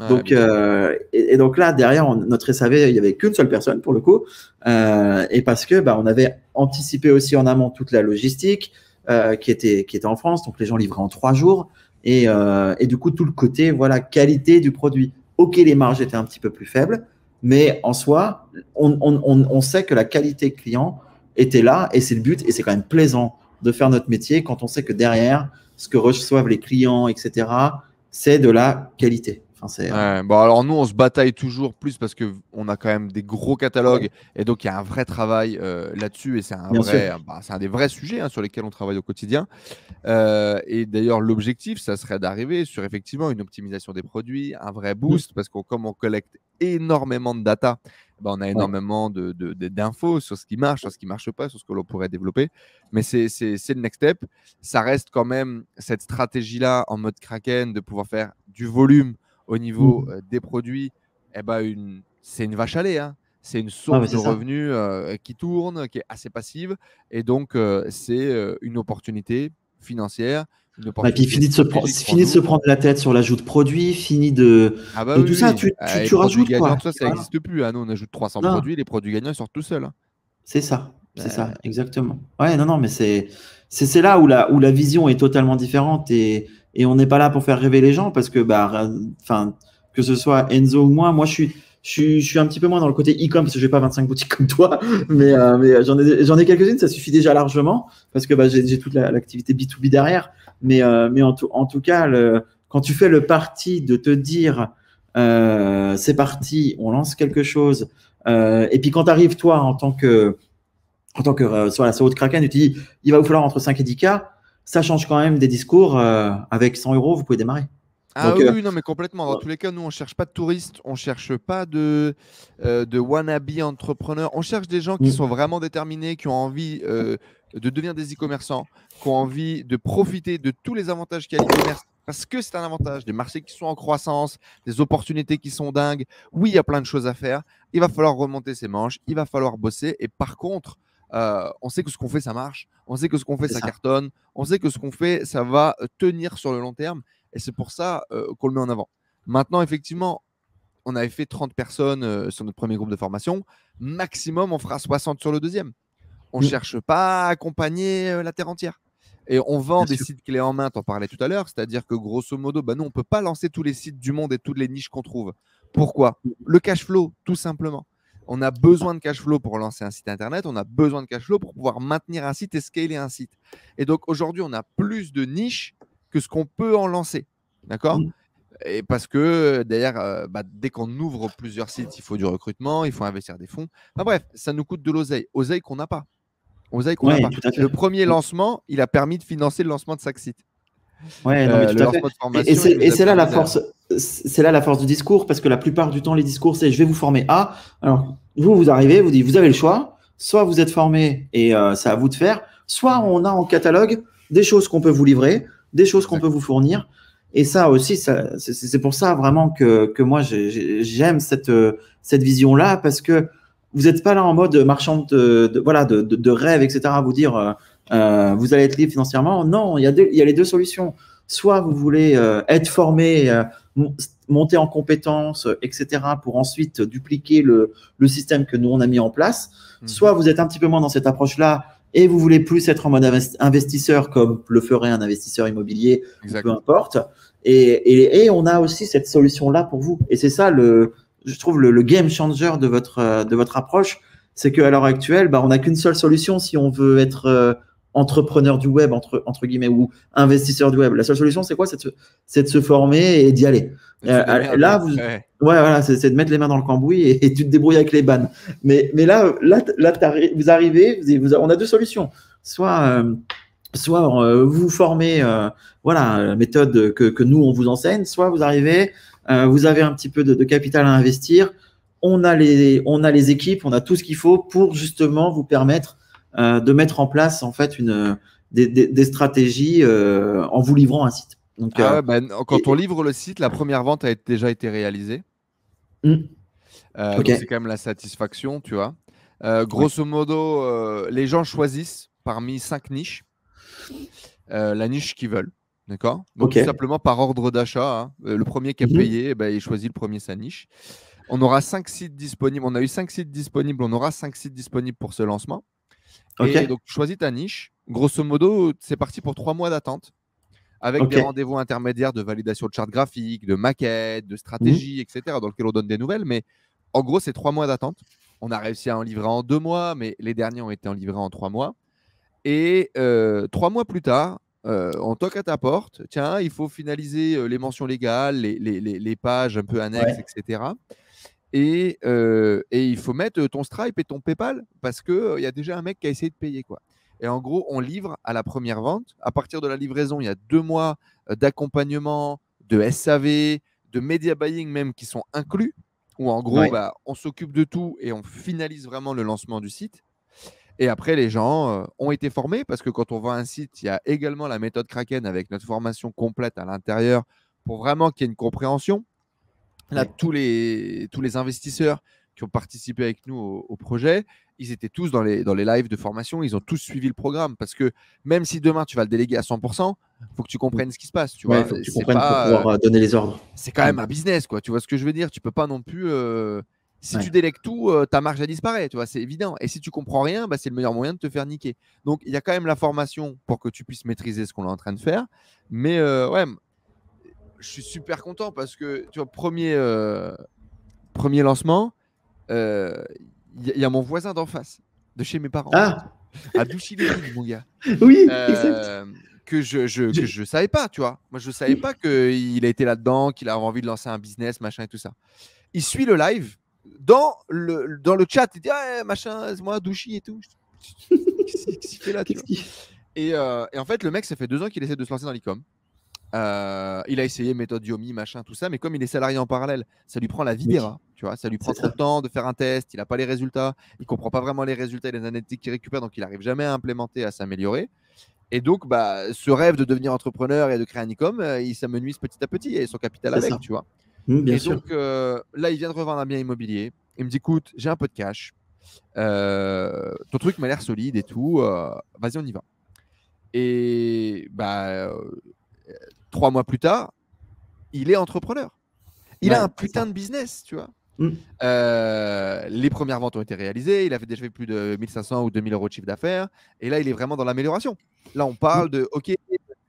Donc, et donc là, derrière, notre SAV, il n'y avait qu'une seule personne pour le coup, et parce que on avait anticipé aussi en amont toute la logistique qui était en France, donc les gens livraient en 3 jours. Et du coup, tout le côté qualité du produit. Ok, les marges étaient un petit peu plus faibles, mais en soi, on sait que la qualité client était là et c'est le but. Et c'est quand même plaisant de faire notre métier quand on sait que derrière, ce que reçoivent les clients, etc., c'est de la qualité. Bon, alors nous, on se bataille toujours plus parce qu'on a quand même des gros catalogues et donc il y a un vrai travail là-dessus et c'est un des vrais sujets sur lesquels on travaille au quotidien. Et d'ailleurs, l'objectif, ça serait d'arriver sur effectivement une optimisation des produits, un vrai boost parce que comme on collecte énormément de data, on a énormément d'infos sur ce qui marche, sur ce qui ne marche pas, sur ce que l'on pourrait développer. Mais c'est le next step. Ça reste quand même cette stratégie-là en mode Kraken de pouvoir faire du volume au niveau des produits, c'est une vache à lait. C'est une source de revenus qui tourne, qui est assez passive. Et donc, c'est une opportunité financière. Et puis, fini de se prendre la tête sur l'ajout de produits, fini de tout ça. Tu rajoutes quoi? Tout ça, ça n'existe plus. Nous, on ajoute 300 produits, les produits gagnants sortent tout seuls. C'est ça, exactement. Ouais, non, mais c'est là où la vision est totalement différente et on n'est pas là pour faire rêver les gens parce que que ce soit Enzo ou moi je suis un petit peu moins dans le côté e-com parce que j'ai pas 25 boutiques comme toi, mais j'en ai quelques-unes, ça suffit déjà largement parce que j'ai toute l'activité B2B derrière. Mais en tout cas, quand tu fais le parti de te dire c'est parti, on lance quelque chose, et puis quand tu arrives toi en tant que sur la SEO de Kraken, tu te dis il va vous falloir entre 5 et 10K, ça change quand même des discours. Avec 100 €, vous pouvez démarrer. Donc, oui, non, mais complètement. Dans tous les cas, nous, on ne cherche pas de touristes, on ne cherche pas de wannabe entrepreneurs. On cherche des gens qui sont vraiment déterminés, qui ont envie de devenir des e-commerçants, qui ont envie de profiter de tous les avantages qu'il y a à l'e-commerce, parce que c'est un avantage, des marchés qui sont en croissance, des opportunités qui sont dingues. Oui, il y a plein de choses à faire. Il va falloir remonter ses manches, il va falloir bosser. Et par contre, on sait que ce qu'on fait, ça marche. On sait que ce qu'on fait, ça cartonne. On sait que ce qu'on fait, ça va tenir sur le long terme. Et c'est pour ça qu'on le met en avant. Maintenant, effectivement, on avait fait 30 personnes sur notre premier groupe de formation. Maximum, on fera 60 sur le deuxième. On ne cherche pas à accompagner la terre entière. Et on vend des sites clés en main, tu en parlais tout à l'heure. C'est-à-dire que grosso modo, nous, on ne peut pas lancer tous les sites du monde et toutes les niches qu'on trouve. Pourquoi? Le cash flow, tout simplement. On a besoin de cash flow pour lancer un site internet. On a besoin de cash flow pour pouvoir maintenir un site et scaler un site. Et donc, aujourd'hui, on a plus de niches que ce qu'on peut en lancer. D'accord? Et parce que d'ailleurs, dès qu'on ouvre plusieurs sites, il faut du recrutement, il faut investir des fonds. Enfin, bref, ça nous coûte de l'oseille. Oseille qu'on n'a pas. Le premier lancement, il a permis de financer le lancement de chaque site. Ouais, non, mais tout à fait. Et c'est là la force. C'est là la force du discours, parce que la plupart du temps, les discours, c'est je vais vous former à. Alors, vous arrivez, vous dites, vous avez le choix. Soit vous êtes formé et c'est à vous de faire. Soit on a en catalogue des choses qu'on peut vous livrer, des choses qu'on peut vous fournir. Et ça aussi, c'est pour ça vraiment que moi, j'aime cette vision-là, parce que vous n'êtes pas là en mode marchand de rêve, etc. à vous dire vous allez être libre financièrement. Non, il y a les deux solutions. Soit vous voulez être formé. monter en compétences, etc., pour ensuite dupliquer le système que nous, on a mis en place. Soit vous êtes un petit peu moins dans cette approche-là et vous voulez plus être en mode investisseur comme le ferait un investisseur immobilier, peu importe. Et on a aussi cette solution-là pour vous. Et c'est ça, je trouve, le game changer de votre approche. C'est qu'à l'heure actuelle, on n'a qu'une seule solution si on veut être entrepreneur du web, entre guillemets, ou investisseur du web. La seule solution, c'est quoi? C'est de se former et d'y aller. Là, voilà, c'est de mettre les mains dans le cambouis et tu te débrouilles avec les bannes. Mais là vous arrivez, on a deux solutions. Soit vous vous formez, la méthode que nous, on vous enseigne, soit vous arrivez, vous avez un petit peu de capital à investir. On a les équipes, on a tout ce qu'il faut pour justement vous permettre de mettre en place en fait des stratégies en vous livrant un site. Donc, quand on livre le site, la première vente a déjà été réalisée. Donc c'est quand même la satisfaction, tu vois. Grosso modo, les gens choisissent parmi 5 niches la niche qu'ils veulent. D'accord? Donc tout simplement par ordre d'achat. Hein. Le premier qui a payé, il choisit le premier sa niche. On aura 5 sites disponibles. On a eu 5 sites disponibles. On aura 5 sites disponibles pour ce lancement. Et donc, tu choisis ta niche. Grosso modo, c'est parti pour 3 mois d'attente avec des rendez-vous intermédiaires de validation de charte graphique, de maquettes, de stratégie, etc., dans lequel on donne des nouvelles. Mais en gros, c'est 3 mois d'attente. On a réussi à en livrer en 2 mois, mais les derniers ont été en livrés en 3 mois. Et 3 mois plus tard, on toque à ta porte. Tiens, il faut finaliser les mentions légales, les pages un peu annexes, etc. Et il faut mettre ton Stripe et ton PayPal parce qu'il y a déjà un mec qui a essayé de payer, quoi. Et en gros, on livre à la première vente. À partir de la livraison, il y a 2 mois d'accompagnement, de SAV, de media buying même qui sont inclus, où en gros, on s'occupe de tout et on finalise vraiment le lancement du site. Et après, les gens ont été formés parce que quand on vend un site, il y a également la méthode Kraken avec notre formation complète à l'intérieur pour vraiment qu'il y ait une compréhension. Là, tous les investisseurs qui ont participé avec nous au projet, ils étaient tous dans les lives de formation, ils ont tous suivi le programme parce que même si demain tu vas le déléguer à 100%, il faut que tu comprennes ce qui se passe. Tu vois, faut que tu comprennes pour pouvoir donner les ordres. C'est quand même un business, quoi. Tu vois ce que je veux dire? Tu peux pas non plus. Si tu délègues tout, ta marge elle disparaît, tu vois, c'est évident. Et si tu comprends rien, c'est le meilleur moyen de te faire niquer. Donc il y a quand même la formation pour que tu puisses maîtriser ce qu'on est en train de faire. Mais je suis super content parce que tu vois, premier lancement, il y a mon voisin d'en face, de chez mes parents, à Douchy-les-Vignes, mon gars. Oui, exact. Que je savais pas, tu vois. Moi, je savais pas qu'il a été là-dedans, qu'il avait envie de lancer un business, machin et tout ça. Il suit le live dans le chat. Il dit machin, c'est moi, Douchy et tout. Qu'est-ce qu'il fait là, tu vois. Et en fait, le mec, ça fait 2 ans qu'il essaie de se lancer dans l'e-com. Il a essayé méthode Yomi, machin, tout ça, mais comme il est salarié en parallèle, ça lui prend la vie des rats, tu vois, ça lui prend trop de temps de faire un test, il n'a pas les résultats, il comprend pas vraiment les résultats et les analytiques qu'il récupère, donc il n'arrive jamais à implémenter, à s'améliorer. Et donc, ce rêve de devenir entrepreneur et de créer un e-com, il s'amenuise petit à petit et son capital avec, tu vois. Bien sûr. Donc, là, il vient de revendre un bien immobilier. Il me dit, écoute, j'ai un peu de cash, ton truc m'a l'air solide et tout, vas-y, on y va. Et 3 mois plus tard, il est entrepreneur. Il a un putain de business, tu vois. Les premières ventes ont été réalisées. Il avait déjà fait plus de 1500 ou 2000 euros de chiffre d'affaires. Et là, il est vraiment dans l'amélioration. Là, on parle de OK,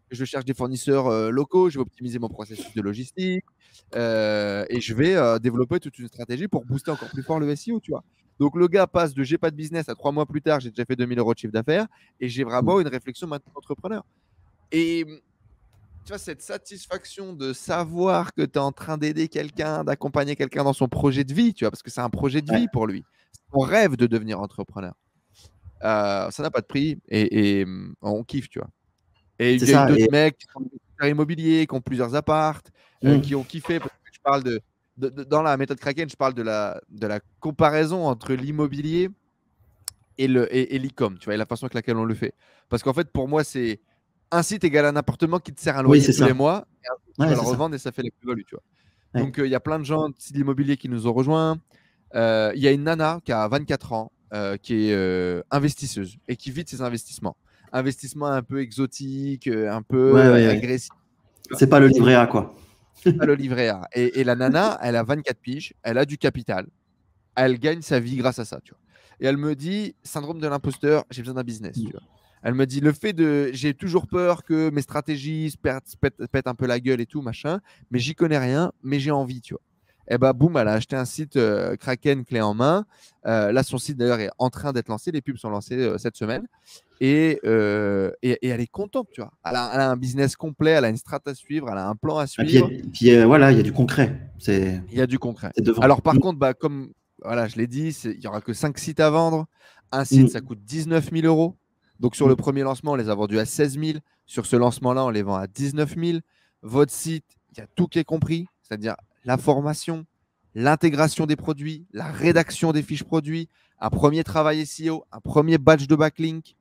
je cherche des fournisseurs locaux, je vais optimiser mon processus de logistique et je vais développer toute une stratégie pour booster encore plus fort le SEO, tu vois. Donc, le gars passe de j'ai pas de business à 3 mois plus tard, j'ai déjà fait 2000 euros de chiffre d'affaires et j'ai vraiment une réflexion maintenant d'entrepreneur. Et tu vois, cette satisfaction de savoir que tu es en train d'aider quelqu'un, d'accompagner quelqu'un dans son projet de vie, tu vois, parce que c'est un projet de vie pour lui. On rêve de devenir entrepreneur. Ça n'a pas de prix et on kiffe, tu vois. Et il y a eu d'autres mecs qui sont immobiliers, qui ont plusieurs apparts, qui ont kiffé. Parce que je parle dans la méthode Kraken, je parle de la comparaison entre l'immobilier et l'e-com, tu vois, et la façon avec laquelle on le fait. Parce qu'en fait, pour moi, c'est un site égale un appartement qui te sert un loyer tous les mois, et tu vas le revendre et ça fait la plus-value, tu vois. Donc, il y a plein de gens de sites immobiliers qui nous ont rejoints. Il y a une nana qui a 24 ans, qui est investisseuse et qui vit de ses investissements. Investissement un peu exotique, un peu agressif. C'est pas le livret A, quoi. Pas le livret A. Et la nana, elle a 24 piges, elle a du capital, elle gagne sa vie grâce à ça, tu vois. Et elle me dit, syndrome de l'imposteur, j'ai besoin d'un business, tu vois. Elle me dit, j'ai toujours peur que mes stratégies pètent un peu la gueule et tout, machin, mais j'y connais rien, mais j'ai envie, tu vois. Et bah, boum, elle a acheté un site Kraken clé en main. Là, son site, d'ailleurs, est en train d'être lancé. Les pubs sont lancées cette semaine. Et elle est contente, tu vois. Elle a un business complet, elle a une strat à suivre, elle a un plan à Et suivre. voilà, il y a du concret. Il y a du concret. C'est devant. Alors, par contre, bah, comme voilà, je l'ai dit, il n'y aura que 5 sites à vendre. Un site, ça coûte 19 000 euros. Donc, sur le premier lancement, on les a vendus à 16 000. Sur ce lancement-là, on les vend à 19 000. Votre site, il y a tout qui est compris, c'est-à-dire la formation, l'intégration des produits, la rédaction des fiches produits, un premier travail SEO, un premier batch de backlink,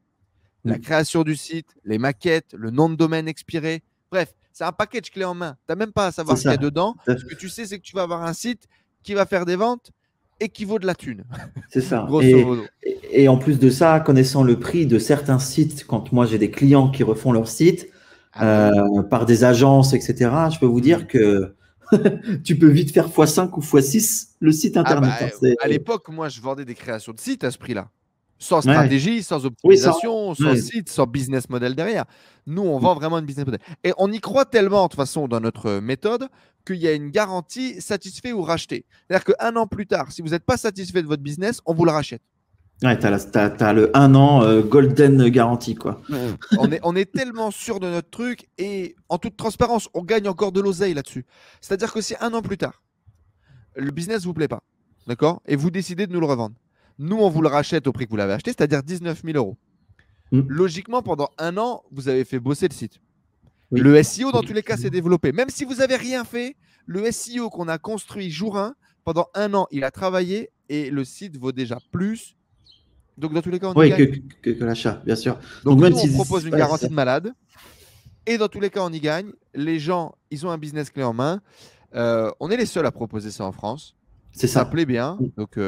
la création du site, les maquettes, le nom de domaine expiré. Bref, c'est un package clé en main. Tu n'as même pas à savoir ce qu'il y a dedans. Ce que tu sais, c'est que tu vas avoir un site qui va faire des ventes et qui vaut de la thune. C'est ça. Grosso modo. Et en plus de ça, connaissant le prix de certains sites, quand moi j'ai des clients qui refont leur site par des agences, etc., je peux vous dire que tu peux vite faire x5 ou x6 le site internet. À l'époque, moi, je vendais des créations de sites à ce prix-là. Sans stratégie, sans optimisation, sans site, sans business model derrière. Nous, on vend vraiment une business model. Et on y croit tellement, de toute façon, dans notre méthode, qu'il y a une garantie satisfait ou racheté. C'est-à-dire qu'un an plus tard, si vous n'êtes pas satisfait de votre business, on vous le rachète. Ouais, tu as le 1 an golden garantie, quoi. On est tellement sûr de notre truc et en toute transparence, on gagne encore de l'oseille là-dessus. C'est-à-dire que si un an plus tard, le business ne vous plaît pas, d'accord, et vous décidez de nous le revendre, nous, on vous le rachète au prix que vous l'avez acheté, c'est-à-dire 19 000 euros. Logiquement, pendant un an, vous avez fait bosser le site. Oui. Le SEO, dans tous les cas, s'est développé. Même si vous n'avez rien fait, le SEO qu'on a construit jour 1, pendant un an, il a travaillé et le site vaut déjà plus. Donc, dans tous les cas, on y gagne. Que l'achat, bien sûr. Donc même nous, on propose une garantie de malade. Et dans tous les cas, on y gagne. Les gens, ils ont un business clé en main. On est les seuls à proposer ça en France. Ça plaît bien. Donc,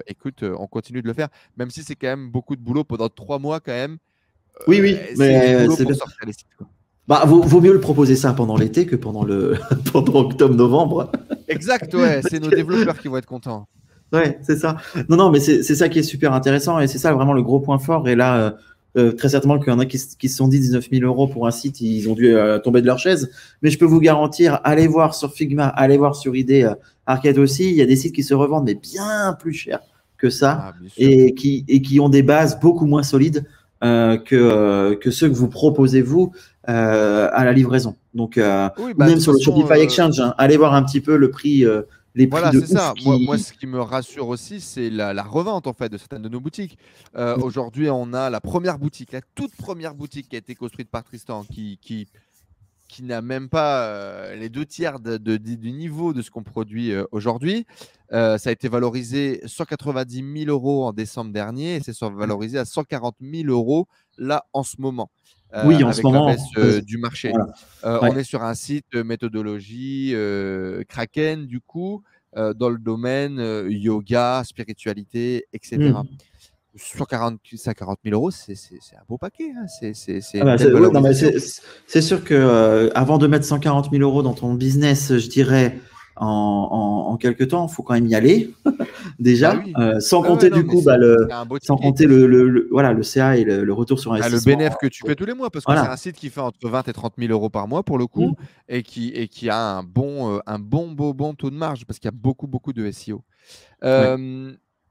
écoute, on continue de le faire. Même si c'est quand même beaucoup de boulot pendant 3 mois quand même. Oui, mais c'est pour sortir les sites, quoi. Bah, vaut mieux le proposer ça pendant l'été que pendant octobre-novembre. Exact, ouais. C'est nos développeurs qui vont être contents. Ouais, c'est ça. Non, mais c'est ça qui est super intéressant et c'est ça vraiment le gros point fort. Et là, très certainement qu'il y en a qui se sont dit 19 000 euros pour un site, ils ont dû tomber de leur chaise. Mais je peux vous garantir, allez voir sur Figma, allez voir sur ID Arcade aussi, il y a des sites qui se revendent mais bien plus cher que ça et qui ont des bases beaucoup moins solides que ceux que vous proposez vous à la livraison. Donc, même sur le Shopify Exchange, allez voir un petit peu le prix. Voilà, c'est ça. Moi, ce qui me rassure aussi, c'est la revente en fait de certaines de nos boutiques. Aujourd'hui, on a la première boutique, la toute première boutique qui a été construite par Tristan, qui n'a même pas les 2/3 du niveau de ce qu'on produit aujourd'hui. Ça a été valorisé 190 000 euros en décembre dernier et c'est valorisé à 140 000 euros là en ce moment. Oui, en ce moment, la baisse du marché. Voilà. On est sur un site méthodologie Kraken, du coup, dans le domaine yoga, spiritualité, etc. 140 000 euros, c'est un beau paquet. Hein. C'est sûr que avant de mettre 140 000 euros dans ton business, je dirais en quelques temps, il faut quand même y aller déjà, sans compter compter le CA et le retour sur investissement. Le bénéfice que tu fais tous les mois, parce que c'est un site qui fait entre 20 et 30 000 euros par mois pour le coup, et qui a un bon taux de marge, parce qu'il y a beaucoup de SEO.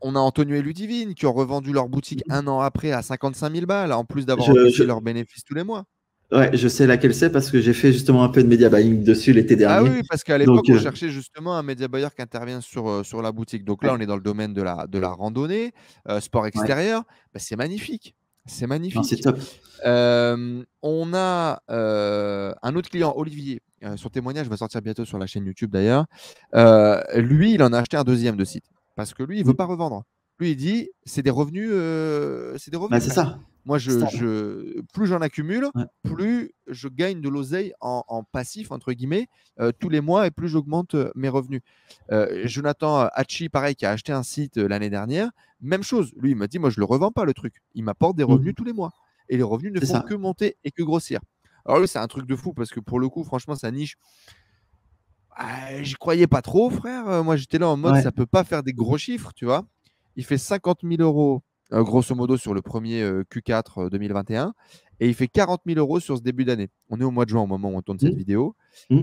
On a Antonio et Ludivine qui ont revendu leur boutique un an après à 55 000 balles, en plus d'avoir encaissé leurs bénéfices tous les mois. Ouais, je sais laquelle c'est parce que j'ai fait justement un peu de media buying dessus l'été dernier. Ah oui, parce qu'à l'époque, on cherchait justement un media buyer qui intervient sur la boutique. Donc là, on est dans le domaine de la randonnée, sport extérieur. Bah, c'est magnifique. C'est magnifique. C'est top. On a un autre client, Olivier. Son témoignage va sortir bientôt sur la chaîne YouTube d'ailleurs. Lui, il en a acheté un deuxième de site parce que lui, il ne veut pas revendre. Lui, il dit c'est des revenus. Bah, c'est ça. Moi, plus j'en accumule, plus je gagne de l'oseille en passif, entre guillemets, tous les mois et plus j'augmente mes revenus. Jonathan Hachi, pareil, qui a acheté un site l'année dernière, même chose. Lui, il m'a dit, moi, je ne le revends pas, le truc. Il m'apporte des revenus tous les mois. Et les revenus ne font que monter et que grossir. Alors lui, c'est un truc de fou parce que pour le coup, franchement, sa niche, J'y croyais pas trop, frère. Moi, j'étais là en mode, Ouais. ça peut pas faire des gros chiffres, tu vois. Il fait 50 000 euros, grosso modo, sur le premier Q4 2021. Et il fait 40 000 euros sur ce début d'année. On est au mois de juin au moment où on tourne cette Mmh. vidéo. Mmh.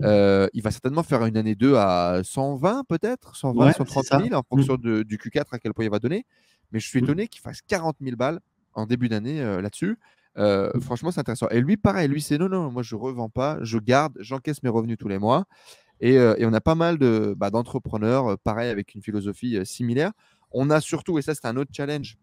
Il va certainement faire une année 2 à 120 peut-être, 120, Ouais, c'est 130 ça. 000 en Mmh. fonction du Q4 à quel point il va donner. Mais je suis Mmh. étonné qu'il fasse 40 000 balles en début d'année là-dessus. Mmh. Franchement, c'est intéressant. Et lui, pareil, lui, c'est non, non, moi, je revends pas, je garde, j'encaisse mes revenus tous les mois. Et on a pas mal d'entrepreneurs, pareil, avec une philosophie similaire. On a surtout, et ça, c'est un autre challenge.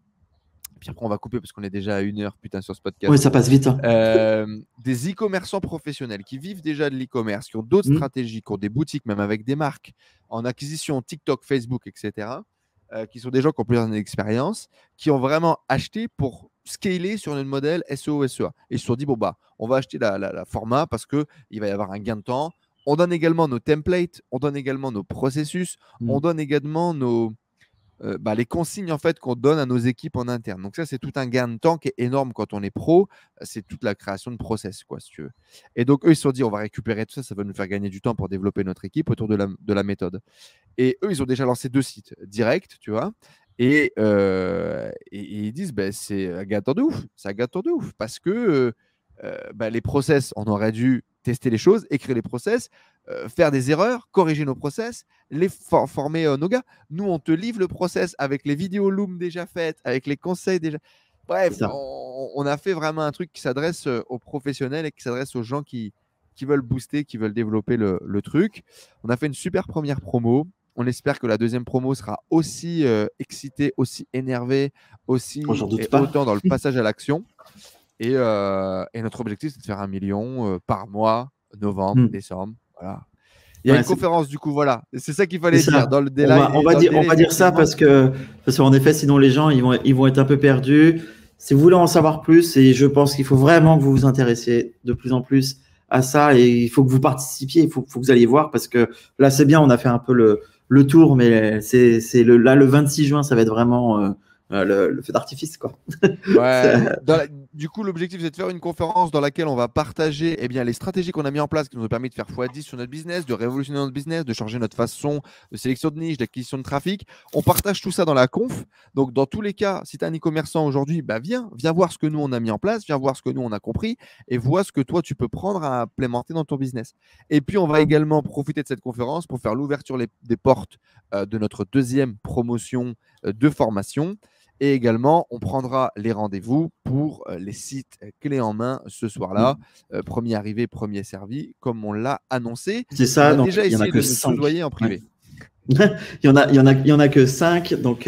Puis après, on va couper parce qu'on est déjà à 1 heure, putain, sur ce Ouais, podcast. ça passe vite, hein. Des e-commerçants professionnels qui vivent déjà de l'e-commerce, qui ont d'autres Mmh. stratégies, qui ont des boutiques, même avec des marques en acquisition TikTok, Facebook, etc., qui sont des gens qui ont plusieurs années d'expérience, qui ont vraiment acheté pour scaler sur notre modèle SEO, SEA. Et ils se sont dit, bon, bah, on va acheter la format parce qu'il va y avoir un gain de temps. On donne également nos templates, on donne également nos processus, on Mmh. donne également les consignes en fait qu'on donne à nos équipes en interne. Donc ça, c'est tout un gain de temps qui est énorme quand on est pro. C'est toute la création de process, quoi, si tu veux. Et donc, eux, ils se sont dit, on va récupérer tout ça, ça va nous faire gagner du temps pour développer notre équipe autour de la méthode. Et eux, ils ont déjà lancé 2 sites directs, tu vois. Et ils disent, bah, c'est un gâteau de ouf. C'est un gâteau de ouf. Parce que les process, on aurait dû tester les choses, écrire les process, faire des erreurs, corriger nos process, les former nos gars. Nous, on te livre le process avec les vidéos Loom déjà faites, avec les conseils déjà. C'est Bref, ça. on a fait vraiment un truc qui s'adresse aux professionnels et qui s'adresse aux gens qui veulent booster, qui veulent développer le truc. On a fait une super première promo. On espère que la deuxième promo sera aussi excitée, aussi énervée, Oh, aussi j'en doute et pas. autant dans le passage à l'action. Et notre objectif, c'est de faire 1 million par mois, novembre, Mmh. décembre. Voilà. Il y a Ouais, une conférence, du coup, voilà. C'est ça qu'il c'est fallait dire ça. dans le On va, on délai, va dans le dire, on délai va dire ça effectivement. parce qu'en effet, sinon les gens, ils vont être un peu perdus. Si vous voulez en savoir plus, et je pense qu'il faut vraiment que vous vous intéressiez de plus en plus à ça, et il faut que vous participiez, faut que vous alliez voir, parce que là, c'est bien, on a fait un peu le tour, mais là, le 26 juin, ça va être vraiment le feu d'artifice, quoi. Ouais. Du coup, l'objectif, c'est de faire une conférence dans laquelle on va partager les stratégies qu'on a mis en place qui nous ont permis de faire x10 sur notre business, de révolutionner notre business, de changer notre façon de sélection de niche, d'acquisition de trafic. On partage tout ça dans la conf. Donc, dans tous les cas, si tu es un e-commerçant aujourd'hui, viens voir ce que nous, on a mis en place, viens voir ce que nous, on a compris et vois ce que toi, tu peux prendre à implémenter dans ton business. Et puis, on va également profiter de cette conférence pour faire l'ouverture des portes de notre deuxième promotion de formation. Et également, on prendra les rendez-vous pour les sites clés en main ce soir-là. Premier arrivé, premier servi, comme on l'a annoncé. C'est On ça, a donc déjà il y en a essayé que de nous 5. soudoyer en Ouais. privé. Il y en a que 5. Donc,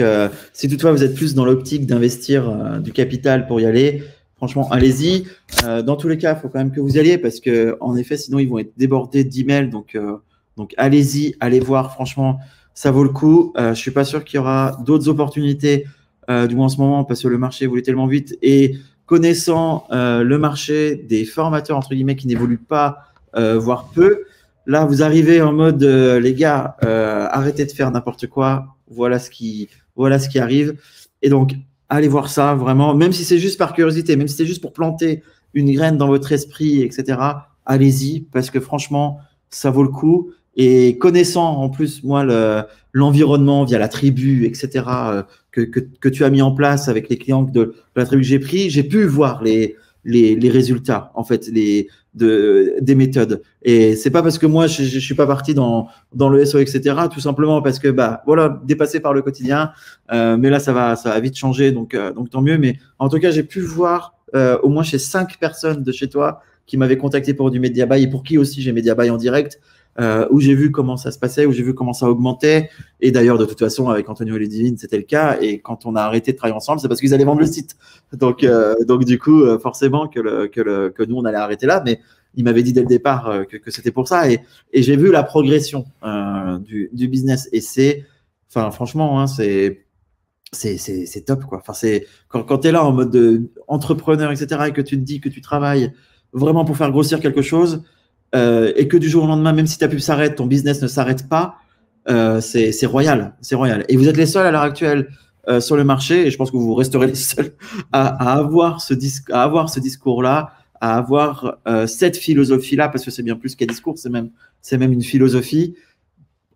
si toutefois vous êtes plus dans l'optique d'investir du capital pour y aller, franchement, allez-y. Dans tous les cas, il faut quand même que vous y alliez parce que, en effet, sinon ils vont être débordés d'emails. Donc allez-y, allez voir. Franchement, ça vaut le coup. Je suis pas sûr qu'il y aura d'autres opportunités, du moins en ce moment, parce que le marché évolue tellement vite. Et connaissant le marché des formateurs entre guillemets qui n'évoluent pas, voire peu. Là, vous arrivez en mode, les gars, arrêtez de faire n'importe quoi. Voilà ce qui arrive. Et donc, allez voir ça vraiment, même si c'est juste par curiosité, même si c'est juste pour planter une graine dans votre esprit, etc. Allez-y, parce que franchement, ça vaut le coup. Et connaissant en plus, moi, l'environnement via la tribu, etc., que tu as mis en place avec les clients de la tribu que j'ai pris, j'ai pu voir les résultats, en fait, des méthodes. Et c'est pas parce que moi, je suis pas parti dans le SEO, etc., tout simplement parce que, voilà, dépassé par le quotidien. Mais là, ça va vite changer, donc tant mieux. Mais en tout cas, j'ai pu voir au moins chez 5 personnes de chez toi qui m'avaient contacté pour du Media Buy et pour qui aussi j'ai Media Buy en direct, où j'ai vu comment ça se passait, où j'ai vu comment ça augmentait. Et d'ailleurs, de toute façon, avec Antonio et Ludivine, c'était le cas. Et quand on a arrêté de travailler ensemble, c'est parce qu'ils allaient vendre le site. Donc du coup, forcément que nous, on allait arrêter là. Mais il m'avait dit dès le départ que c'était pour ça. Et j'ai vu la progression du business. Et franchement, hein, c'est top, quoi. Enfin, quand tu es là en mode entrepreneur, etc., et que tu te dis que tu travailles vraiment pour faire grossir quelque chose, et que du jour au lendemain, même si ta pub s'arrête, ton business ne s'arrête pas, c'est royal. C'est royal. Et vous êtes les seuls à l'heure actuelle sur le marché, et je pense que vous resterez les seuls à avoir ce discours-là, à avoir cette philosophie-là, parce que c'est bien plus qu'un discours, c'est même une philosophie.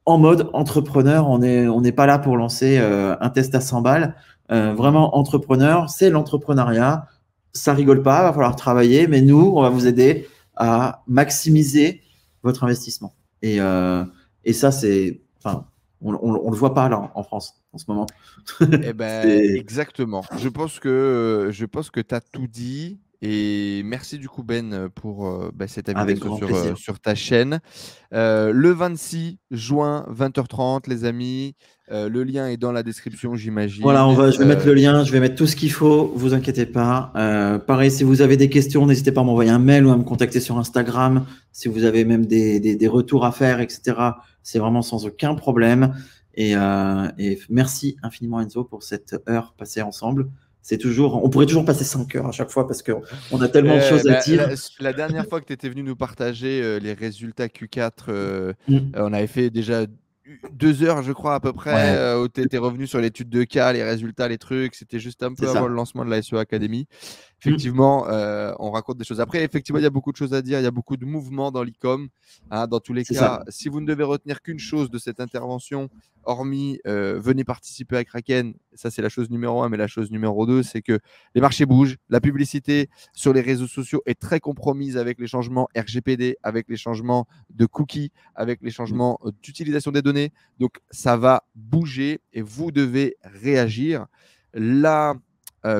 en mode entrepreneur. On n'est pas là pour lancer un test à 100 balles. Vraiment, entrepreneur, c'est l'entrepreneuriat. Ça rigole pas, va falloir travailler, mais nous, on va vous aider à maximiser votre investissement. Et ça, c'est, enfin, on le voit pas là en France en ce moment. Eh ben, exactement. Je pense que tu as tout dit. Et merci du coup, Ben, pour cette Avec invitation grand plaisir. sur ta chaîne. Le 26 juin, 20h30, les amis. Le lien est dans la description, Voilà, j'imagine. je vais mettre le lien, je vais mettre tout ce qu'il faut, vous inquiétez pas. Pareil, si vous avez des questions, n'hésitez pas à m'envoyer un mail ou à me contacter sur Instagram. Si vous avez même des retours à faire, etc., c'est vraiment sans aucun problème. Et merci infiniment Enzo pour cette heure passée ensemble. On pourrait toujours passer 5 heures à chaque fois parce qu'on a tellement de choses à dire. La dernière fois que tu étais venu nous partager les résultats Q4, Mm. on avait fait déjà 2 heures, je crois, à peu près, Ouais, où tu étais revenu sur l'étude de cas, les résultats, les trucs. C'était juste un c'est peu avant ça. le lancement de la SEO Academy. Mm. Effectivement, on raconte des choses. Après, effectivement, il y a beaucoup de choses à dire. Il y a beaucoup de mouvements dans l'e-com. Dans tous les C'est cas, ça. si vous ne devez retenir qu'une chose de cette intervention, hormis venez participer à Kraken, ça c'est la chose numéro 1, mais la chose numéro 2, c'est que les marchés bougent. La publicité sur les réseaux sociaux est très compromise avec les changements RGPD, avec les changements de cookies, avec les changements d'utilisation des données. Donc, ça va bouger et vous devez réagir. La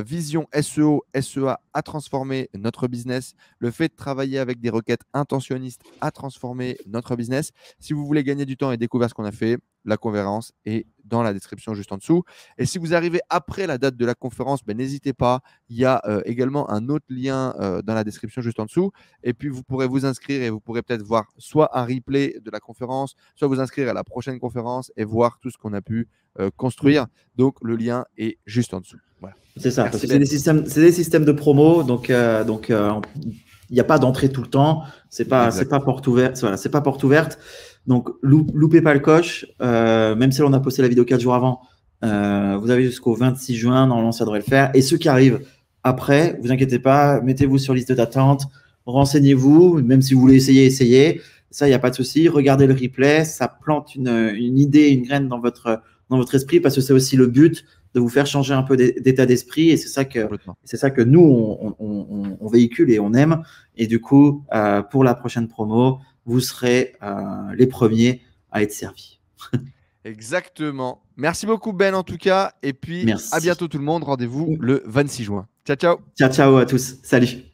vision SEO, SEA a transformé notre business. Le fait de travailler avec des requêtes intentionnistes a transformé notre business. Si vous voulez gagner du temps et découvrir ce qu'on a fait, la conférence est dans la description juste en dessous. Et si vous arrivez après la date de la conférence, n'hésitez pas. Il y a également un autre lien dans la description juste en dessous. Et puis, vous pourrez vous inscrire et vous pourrez peut-être voir soit un replay de la conférence, soit vous inscrire à la prochaine conférence et voir tout ce qu'on a pu construire. Donc, le lien est juste en dessous. Voilà. C'est ça, Merci parce que Ben. c'est des systèmes de promo, donc il n'y a pas d'entrée tout le temps. C'est pas porte ouverte. Voilà, c'est pas porte ouverte. Donc loupez pas le coche. Même si on a posté la vidéo 4 jours avant, vous avez jusqu'au 26 juin. Normalement, ça devrait le faire. Et ceux qui arrivent après, vous inquiétez pas, mettez-vous sur liste d'attente, renseignez-vous. Même si vous voulez essayez. Ça, il n'y a pas de souci. Regardez le replay. Ça plante une idée, une graine dans votre esprit, parce que c'est aussi le but de vous faire changer un peu d'état d'esprit, et c'est ça que nous on véhicule et on aime. Et du coup, pour la prochaine promo, vous serez les premiers à être servis. Exactement. Merci beaucoup Ben en tout cas. Et puis Merci. à bientôt tout le monde. Rendez-vous le 26 juin. Ciao, ciao. Ciao, ciao à tous. Salut.